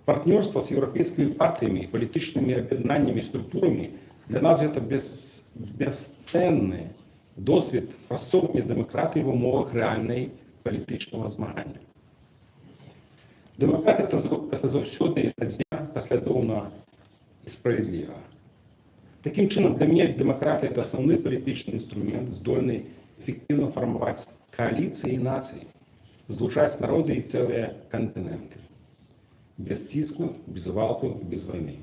Партнерство с европейскими партиями и политическими объединениями и структурами для нас это бесценный досвід просування демократії в умовах реальної політичного змагання. Демократія – це завсёды дня послідовно і справедливо. Таким чином, для мене демократія – це основний політичний інструмент, здольний ефективно формувати коаліції і нації. злучаць народы і цэлыя кантыненты. Без ціску, без гвалту, без вайны.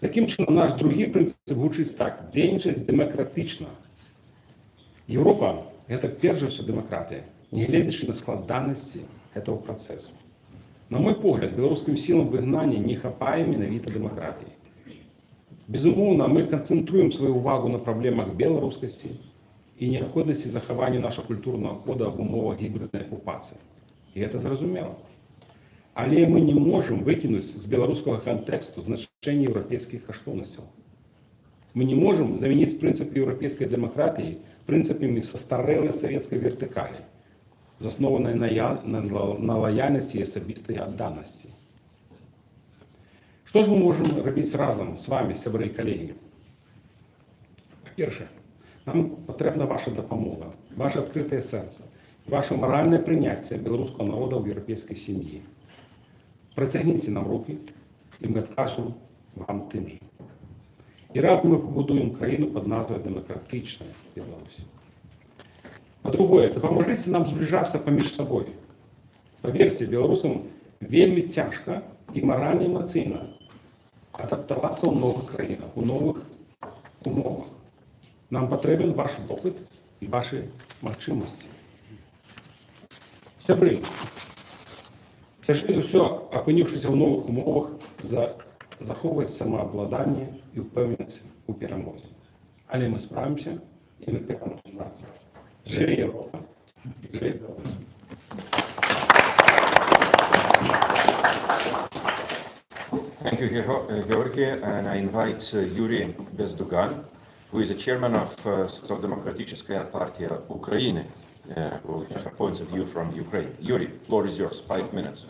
Таким чынам, наш другі прынцып гучыць так: дзейнічаць дэмакратычна. Еўропа – гэта перш за ўсё дэмакратыя, нягледзячы на складанасці гэтага працэсу. На мой погляд, беларускім сілам выгнання не хапае менавіта дэмакратыі. Безумоўна, мы канцэнтруем сваю ўвагу на праблемах беларускасці і неабходнасці захавання нашага культурнага кода в умовах гібриднай акупацыі. І гэта зразумела. Але мы не можам выкінуць з беларускага кантэксту значэнне еўрапейскіх каштоўнасцяў. Мы не можам замяніць прынцып еўрапейскай дэмакратыі прынцыпамі састарэлай савецкай вертыкалі, заснованай на лаяльнасці і асабістай адданасці. Што ж мы можам рабіць разам з вами, сябры і калегі? Па-першае, нам патрэбна ваша дапамога, ваше адкрытае сэрца, ваше маральнае прыняцце беларускага народа ў еўрапейскай сям'і. Працягніце нам рукі, і мы адкажам вам тым жа. І разам мы пабудуем краіну пад назвай «Дэмакратычная Беларусь». Па-другое, дапамажыце нам збліжацца паміж сабой. Паверце, беларусам вельмі цяжка і маральна, і эмацыйна адаптавацца ў новых краінах, у новых умовах. Нам патрэбен ваш опыт і вашы магчымасці. Сябры, цяжэй за ўсё, апынуўшыся ў новых умовах, захоўваць самаабладанне і ўпэўненасць у перамозе. Але мы справімся, і мы пераможам разам. Жыве Європа, жыве Беларусь. Thank you, Georgi, and I invite Yuri Bezdugan, who is the chairman of Socialdemokratическая партия Украины, who will have points of view from Ukraine. Yuri, floor is yours, 5 minutes.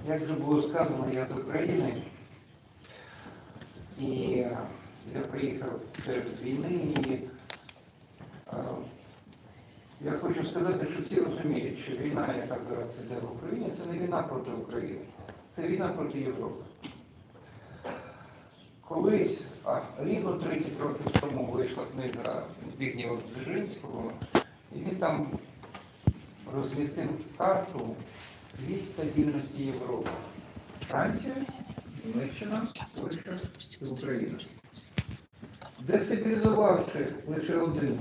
Як вже було сказано, я з України, і я приїхав через війни, і я хочу сказати, що всі розуміють, що війна, яка зараз іде в Україні, це не війна проти України, це війна проти Європи. Колись, рівно 30 років тому вийшла книга Збігнєва Бжезинського, і він там розмістив карту вісь стабільності Європи. Франція, Німеччина, Польща і Україна. Дестабілізувавши лише один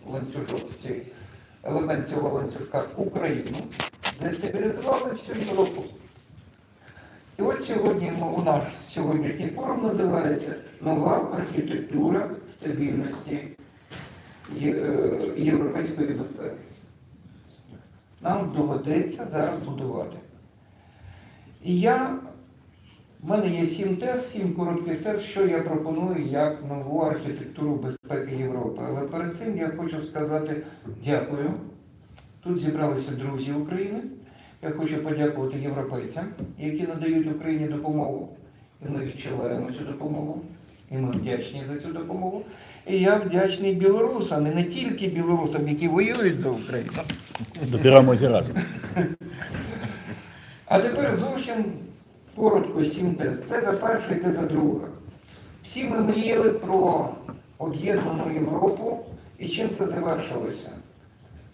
ланцюжок, елемент цього ланцюжка Україну, дестабілізували всю Європу. І от сьогодні у наш сьогоднішній форум називається «Нова архітектура стабільності європейської безпеки». Нам доведеться зараз будувати. І в мене є 7 тез, 7 коротких тез, що я пропоную як нову архітектуру безпеки Європи. Але перед цим я хочу сказати дякую. Тут зібралися друзі України. Я хочу подякувати європейцям, які надають Україні допомогу. І ми відчуваємо цю допомогу. І ми вдячні за цю допомогу. І я вдячний білорусам, і не тільки білорусам, які воюють за Україну. До перемоги разом. А тепер зовсім коротко 7 тез. Теза перша і теза друга. Всі ми мріяли про об'єднану Європу, і чим це завершилося?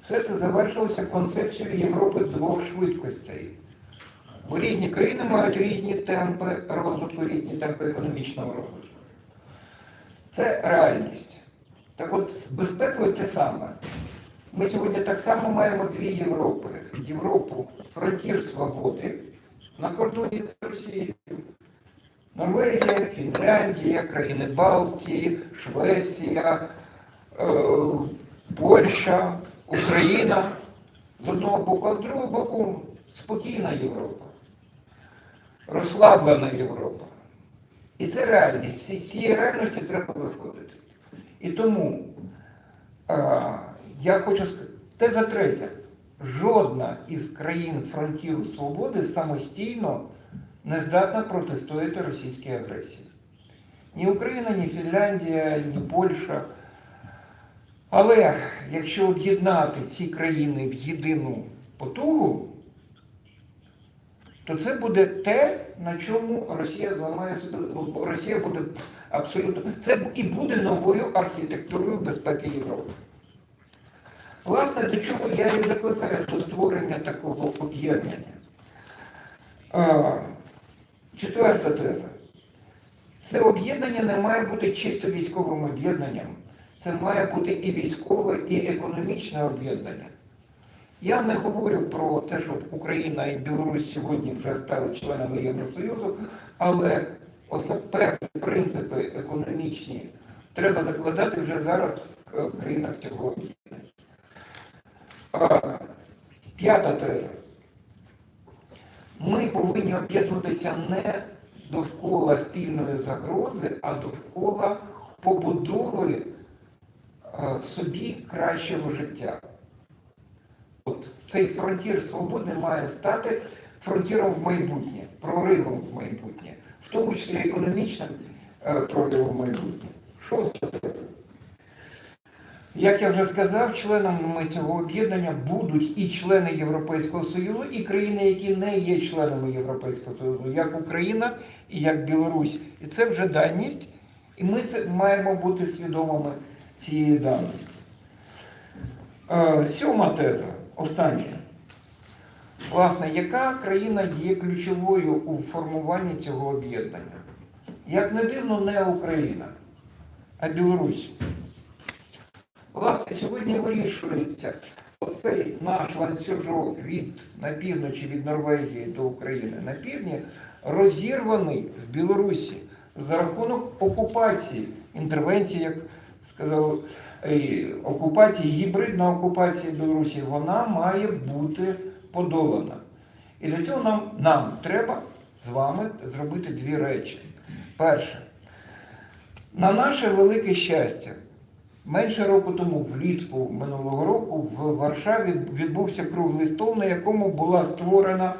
Все це завершилося концепцією Європи двох швидкостей. Бо різні країни мають різні темпи розвитку, різні темпи економічного розвитку. Це реальність. Так от з безпекою те саме. Ми сьогодні так само маємо дві Європи. Європу фронтір свободи на кордоні з Росією. Норвегія, Фінляндія, країни Балтії, Швеція, Польща, Україна з одного боку, а з другого боку спокійна Європа, розслаблена Європа. І це реальність. З цієї реальності треба виходити. І тому я хочу сказати, теза третя. Жодна із країн фронтіру свободи самостійно не здатна протистояти російській агресії. Ні Україна, ні Фінляндія, ні Польща. Але якщо об'єднати ці країни в єдину потугу, то це буде те, на чому Росія зламає собі, Росія буде абсолютно, це і буде новою архітектурою безпеки Європи. Власне, до чого я і закликаю до створення такого об'єднання. Четверта теза. Це об'єднання не має бути чисто військовим об'єднанням. Це має бути і військове, і економічне об'єднання. Я не говорю про те, що Україна і Білорусь сьогодні вже стали членами Євросоюзу, але от певні принципи економічні треба закладати вже зараз в країнах цього об'єднання. П'ята теза. Ми повинні об'єднуватися не довкола спільної загрози, а довкола побудови собі кращого життя. От цей фронтір свободи має стати фронтіром в майбутнє, проривом в майбутнє, в тому числі економічним проривом в майбутнє. Шоста теза. Як я вже сказав, членами цього об'єднання будуть і члени Європейського Союзу, і країни, які не є членами Європейського Союзу, як Україна і як Білорусь. І це вже даність, і ми маємо бути свідомими цієї даності. Сьома теза, остання. Власне, яка країна є ключовою у формуванні цього об'єднання? Як не дивно, не Україна, а Білорусь. Власне, сьогодні вирішується оцей наш ланцюжок на півночі від Норвегії до України на півдні розірваний в Білорусі за рахунок окупації, інтервенції, як сказав, окупації, гібридна окупація Білорусі, вона має бути подолана. І для цього нам треба з вами зробити дві речі. Перше, на наше велике щастя, менше року тому, влітку минулого року, в Варшаві відбувся круглий стол, на якому була створена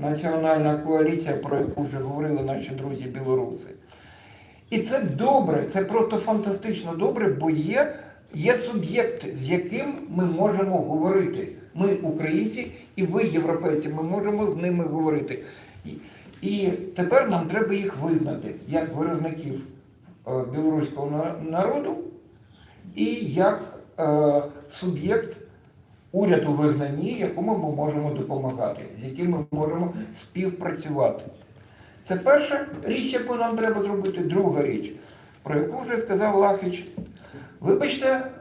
національна коаліція, про яку вже говорили наші друзі білоруси. І це добре, це просто фантастично добре, бо є суб'єкт, з яким ми можемо говорити. Ми, українці, і ви, європейці, ми можемо з ними говорити. І тепер нам треба їх визнати як виразників білоруського народу і як суб'єкт уряду в вигнанні, якому ми можемо допомагати, з яким ми можемо співпрацювати. Це перша річ, яку нам треба зробити. Друга річ, про яку вже сказав Лахвіч. Вибачте,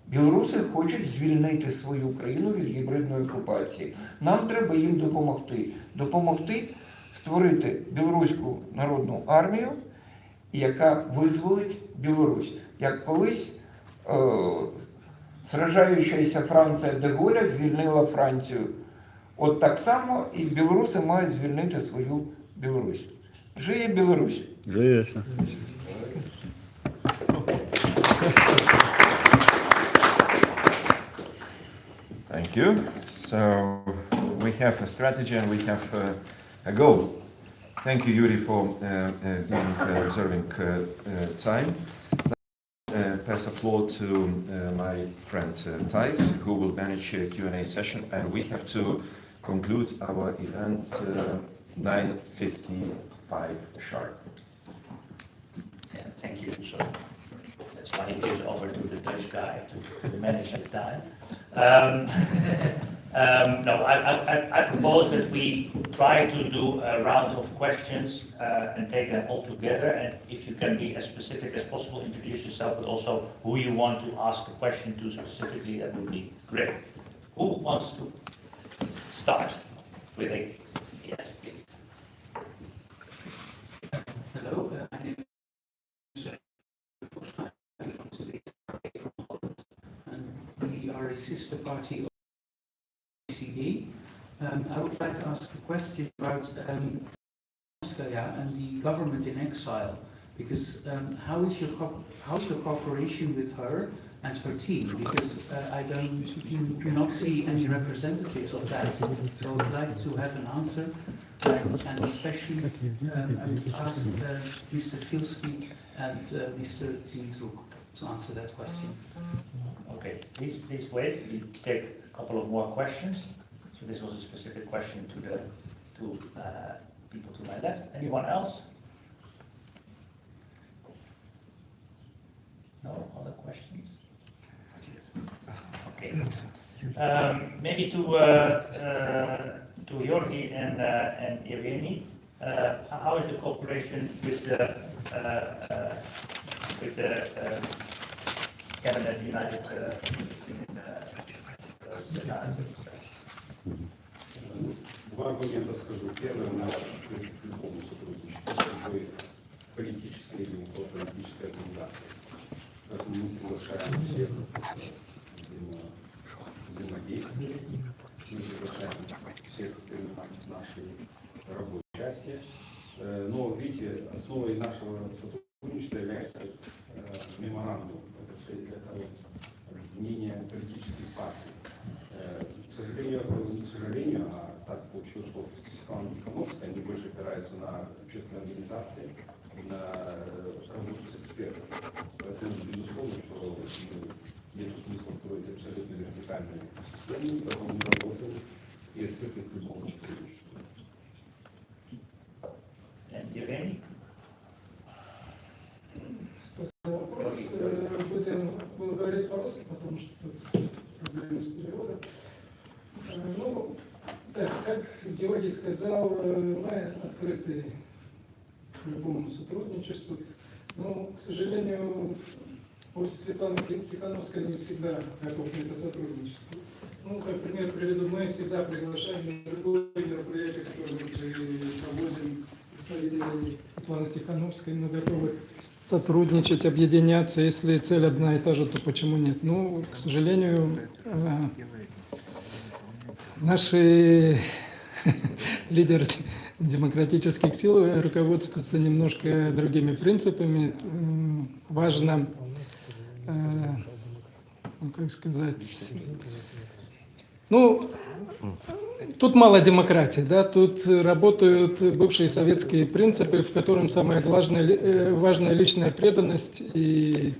білоруси хочуть звільнити свою країну від гібридної окупації. Нам треба їм допомогти. Допомогти створити білоруську народну армію, яка визволить Білорусь. Як колись сражаючаяся Франція де Голля звільнила Францію. От так само і білоруси мають звільнити свою Білорусь. Жиє Білорусь! Жиє. Thank you. So we have a strategy and we have a goal. Thank you, Yuri, for observing time. Pass the floor to my friend Thijs, who will manage a Q&A session, and we have to conclude our event 9:55 sharp. Yeah, thank you. So that's why it gives over to the Dutch guy to manage the time. No, I propose that we try to do a round of questions and take them all together. And if you can be as specific as possible, introduce yourself, but also who you want to ask the question to specifically, that would be great. Who wants to start with a yes, please. Hello, my name is I belong to the from Holland, and we are a sister party of OECD. I would like to ask a question about Moskaya and the government in exile, because how is your cooperation with her and her team? Because I do not see any representatives of that. So I would like to have an answer, and especially ask Mr. Filski and Mr. Zientruk to answer that question. Okay, please wait. We take a couple of more questions. So this was a specific question to the people to my left. Anyone else? No other questions? Okay. Maybe to Georgi and Evgeny, how is the cooperation with the Cabinet United? Два аргумента скажу. Первый, на любому сотрудничеству с любой политической или политической организацией. Поэтому мы приглашаем всех взаимодействовать. Мы приглашаем всех принимать в нашей работе участие. Но, видите, основой нашего сотрудничества является меморандум представителя объединения политических партий. К сожалению, а так получилось, что Светлана Тихановская, они больше опираются на общественные организации, на работу с экспертами. Поэтому, безусловно, что нет смысла строить абсолютно вертикальные системы, поэтому мы работаем и открыты к любому сотрудничеству. Евгений? Спасибо за вопрос. Буду говорить по-русски, потому что тут проблемы с переводом. Ну, так, как Георгий сказал, мы открыты к любому сотрудничеству. Но, к сожалению, после Светланы Тихановской не всегда готов на это сотрудничество. Ну, как пример приведу, мы всегда приглашаем на любое мероприятие, которое мы проводим с представителями Светланы Тихановской, мы готовы сотрудничать, объединяться. Если цель одна и та же, то почему нет? Ну, к сожалению, наши лидеры демократических сил руководствуются немножко другими принципами. Важно, ну, как сказать, ну, тут мало демократии, да, тут работают бывшие советские принципы, в котором самое важная личная преданность и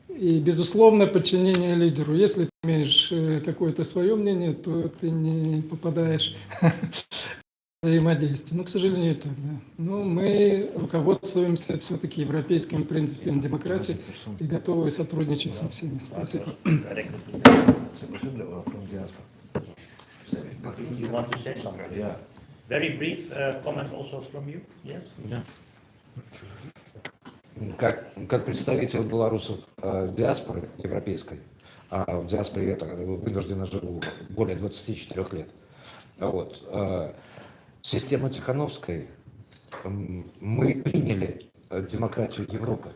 безусловно, подчинение лидеру. Если ты имеешь какое-то свое мнение, то ты не попадаешь в взаимодействие. Но, к сожалению, так, да. Но мы руководствуемся все-таки европейским принципом демократии и готовы сотрудничать со всеми. Спасибо. You want to say something? Yeah. Very brief comment also from you. Yes? Yeah. Как представитель белорусов диаспоры европейской, а в диаспоре я вынужденно живу более 24 лет, вот, система Тихановской, мы приняли демократию Европы,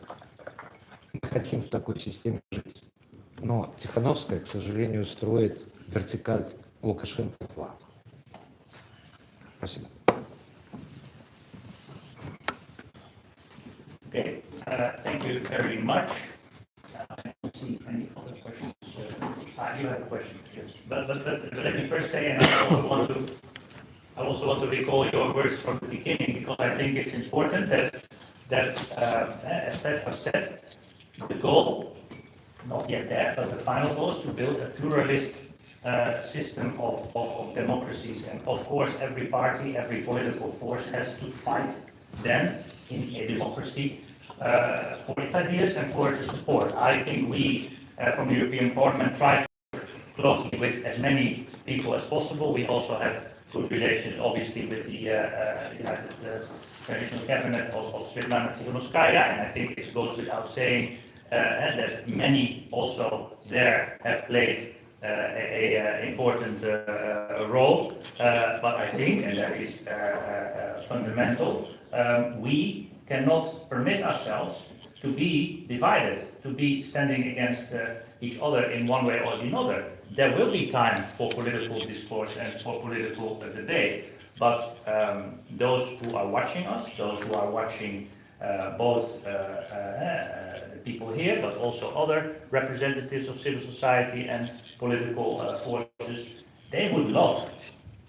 мы хотим в такой системе жить, но Тихановская, к сожалению, строит вертикаль Лукашенко план. Спасибо. Okay, thank you very much. I don't see any other questions. You have a question, yes. But let me first say, and I also want to recall your words from the beginning, because I think it's important that as Petra said, the goal, not yet there, but the final goal is to build a pluralist system of democracies. And of course, every party, every political force has to fight then in a democracy for its ideas and for its support. I think we from the European Parliament try to work closely with as many people as possible. We also have good relations, obviously, with the Transitional Cabinet of Svetlana Tsikhanouskaya, and I think it goes without saying that many also there have played an important role, but I think, and that is fundamental, we cannot permit ourselves to be divided, to be standing against each other in one way or another. There will be time for political discourse and for political debate, but those who are watching us, those who are watching both the people here, but also other representatives of civil society and political forces, they would love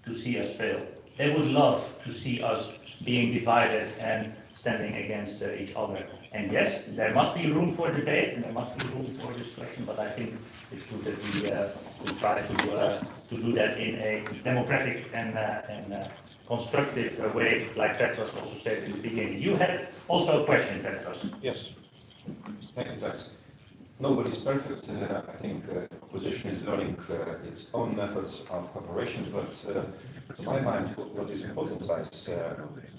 to see us fail. They would love to see us being divided and standing against each other. And yes, there must be room for debate and there must be room for discussion, but I think it's good that we try to do that in a democratic and constructive way, like Petros also said in the beginning. You had also a question, Petros. Yes. Thank you, Tess. Nobody's perfect. I think opposition is learning its own methods of cooperation, but to my mind, what is important is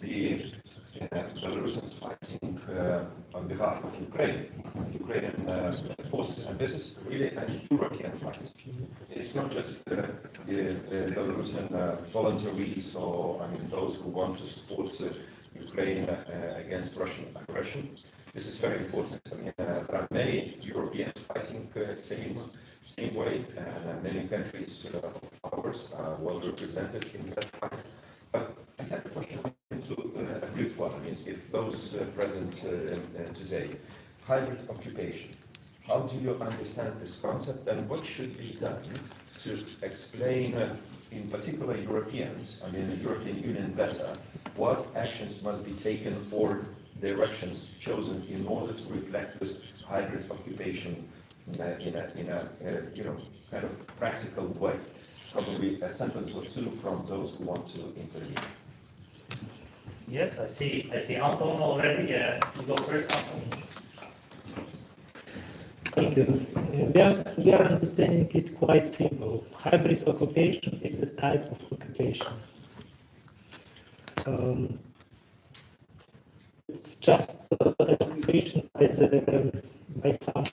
the Belarusians fighting on behalf of Ukrainian forces, and this is really a European fight. It's not just the Belarusian voluntaries or those who want to support Ukraine against Russian aggression. This is very important. There are many Europeans fighting same way, and many countries of ours are well represented in that fight. But I have a question to a good one. If those present today, hybrid occupation, how do you understand this concept, and what should be done to explain, in particular Europeans, the European Union better, what actions must be taken or directions chosen in order to reflect this hybrid occupation in a kind of practical way? Probably a sentence or two from those who want to intervene. Yes, I see Anton already. You go first, Anton. Thank you. We are understanding it quite simple. Hybrid occupation is a type of occupation. It's just an occupation by some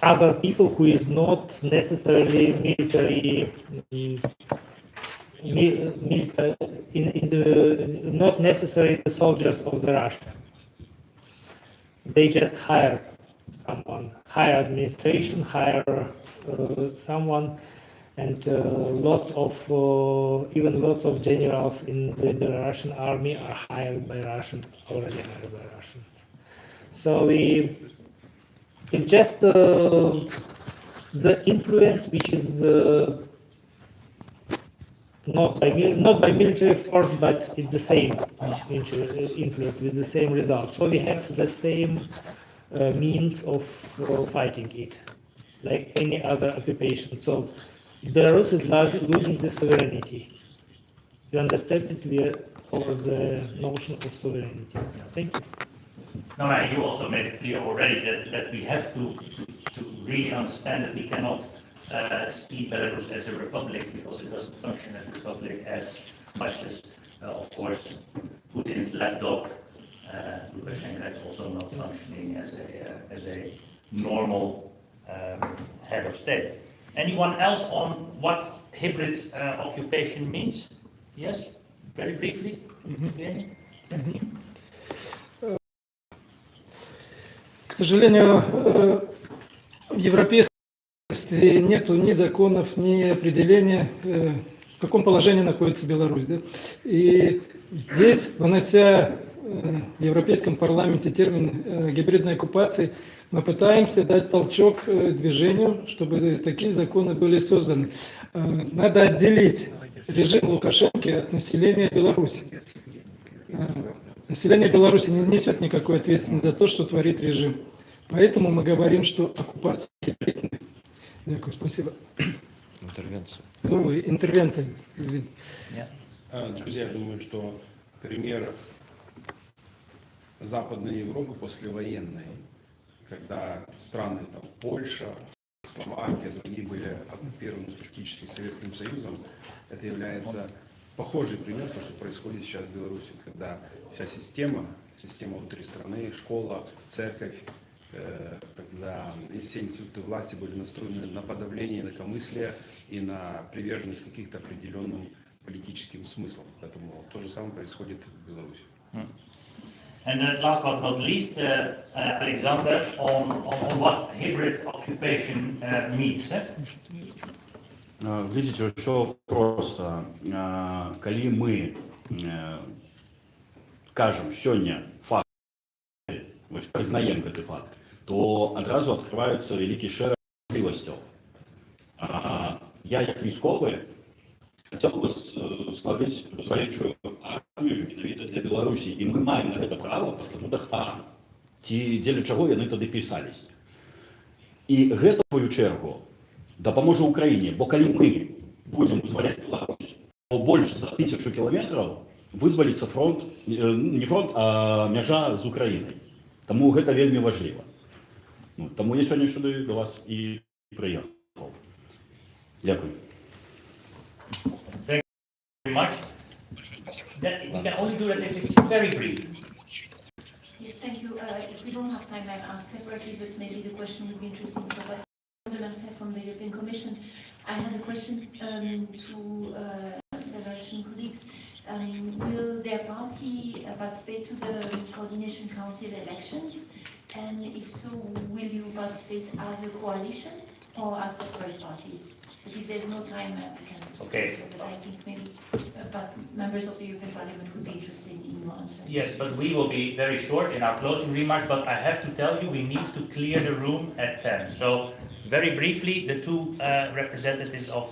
other people who is not necessarily military, not necessarily the soldiers of the Russia. They just hire someone, hire administration, hire someone, and lots of generals in the Belarusian army are hired by Russians, already hired by Russians. So it's just the influence which is not by military force, but it's the same influence with the same result. So we have the same means of fighting it, like any other occupation. So Belarus is losing the sovereignty. You understand it? We are over the notion of sovereignty. Thank you. No, you also made it clear already that we have to really understand that we cannot see Belarus as a republic, because it doesn't function as a republic as much as, of course, Putin's lapdog, Lukashenko, is also not functioning as a normal head of state. Anyone else on what hybrid occupation means? Yes, very briefly. К сожалению, в европейском обществе нету ни законов, ни определения, в каком положении находится Беларусь. Да? И здесь, вынося в Европейском парламенте термин гибридной оккупации, мы пытаемся дать толчок движению, чтобы такие законы были созданы. Надо отделить режим Лукашенко от населения Беларуси. Население Беларуси не несет никакой ответственности за то, что творит режим. Поэтому мы говорим, что оккупация гибридная. Дякую, спасибо. Интервенция. Интервенция, извините. Друзья, я думаю, что пример Западной Европы послевоенной, когда страны, Польша, Словакия, другие были оккупированы фактически Советским Союзом, это является похожий пример, то, что происходит сейчас в Беларуси, когда вся система внутри страны, школа, церковь, когда все институты власти были настроены на подавление инакомыслия и на приверженность каких-то определенным политическим смыслам. Поэтому то же самое происходит в Беларуси. And last but not least, Alexander, on what hybrid occupation means. Глядзіце, ўсё проста. Калі мы кажам сёння факт, прызнаем гэты факт, то адразу адкрываюцца вялікі шэраг мажлівасцяў. Я, як військовы, хацеў бы стварыць вызваленчую армію менавіта для Беларусі. Беларусі, і мы маем на гэта права па статутах ААН. Ці дзеля чаго яны тады пісаліся. І гэта, в сваю чергу, дапаможа Украіне, бо калі мы будзем вызваляць Беларусь, то больш за 1000 кіламетраў вызваліцца фронт, не фронт, а мяжа з Украінай. Таму гэта вельмі важліва. Ну, таму я сёння сюди до вас і приїхав. Дякую. Thank you very much. We can only do that if it's very brief. Yes, thank you. If we don't have time, I'll ask separately, but maybe the question would be interesting for us. From the European Commission. I had a question to the Russian colleagues. Will their party participate to the Coordination Council elections? And if so, will you participate as a coalition or as separate parties? But if there's no time, we can. Okay. But I think maybe but members of the European Parliament would be interested in your answer. Yes, but we will be very short in our closing remarks, but I have to tell you, we need to clear the room at 10. So, very briefly, the two representatives of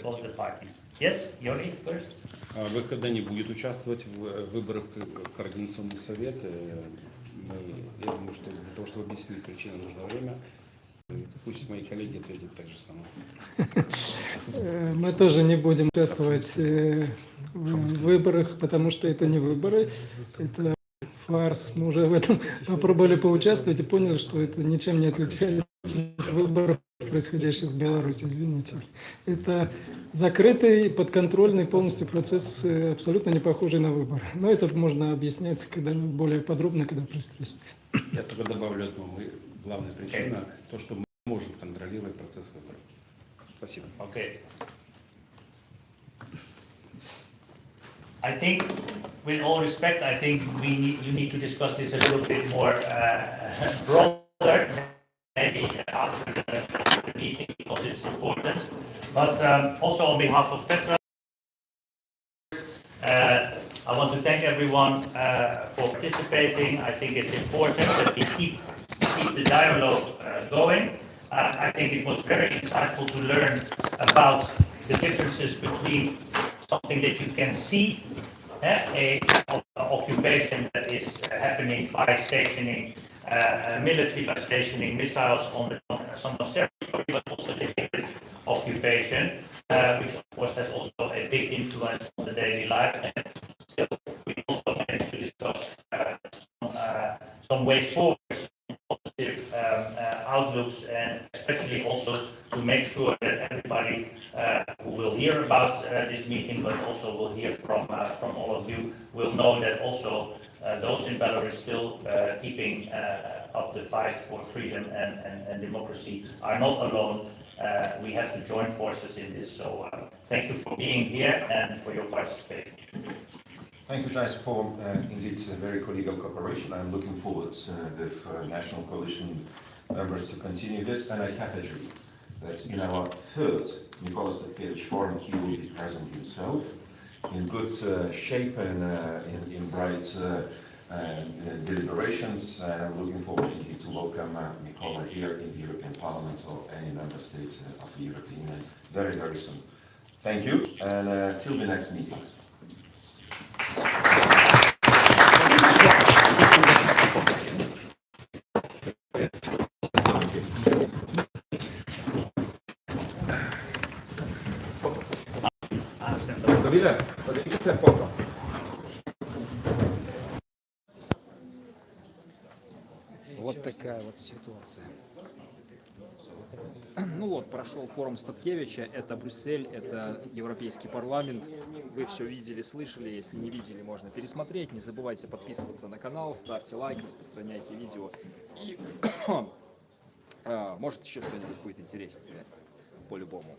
both the parties. Yes, Yuri, first. ВКД не будет участвовать в выборах в Координационный совет. Я думаю, что для того, чтобы объяснить причины, нужно время. Пусть мои коллеги ответят так же самое. Мы тоже не будем участвовать в выборах, потому что это не выборы, это фарс. Мы уже в этом попробовали поучаствовать и поняли, что это ничем не отличается от выборов, происходящих в Беларуси, извините. Это закрытый, подконтрольный полностью процесс, абсолютно не похожий на выборы. Но это можно объяснять когда более подробно, когда при встрече. Я только добавлю одну. Главная причина то, что мы можем контролировать процесс выборов. Спасибо. Okay. I think, with all respect, I think you need to discuss this a little bit more broader, maybe after the meeting, because it's important. But also on behalf of Petra, I want to thank everyone for participating. I think it's important that we keep the dialogue going. I think it was very insightful to learn about the differences between something that you can see, a occupation that is happening by stationing military, by stationing missiles on someone's territory, but also the hybrid occupation, which of course has also a big influence on the daily life. And still, we also managed to discuss some ways forward, positive outlooks, and especially also to make sure that everybody who will hear about this meeting, but also will hear from all of you, will know that also those in Belarus still keeping up the fight for freedom and democracy are not alone. We have to join forces in this. So thank you for being here and for your participation. Thank you, Thijs, for indeed very collegial cooperation. I'm looking forward with National Coalition members to continue this, and I have a dream that in our third Mykola Statkevich forum he will be present himself in good shape and in bright deliberations. I'm looking forward indeed to welcome Mykola here in the European Parliament or any member state of the European Union very, very soon. Thank you, and till the next meetings. Вот такая вот ситуация. Ну вот, прошел форум Статкевича, это Брюссель, это Европейский парламент. Вы все видели, слышали, если не видели, можно пересмотреть. Не забывайте подписываться на канал, ставьте лайк, распространяйте видео. И может еще что-нибудь будет интересненькое, по-любому.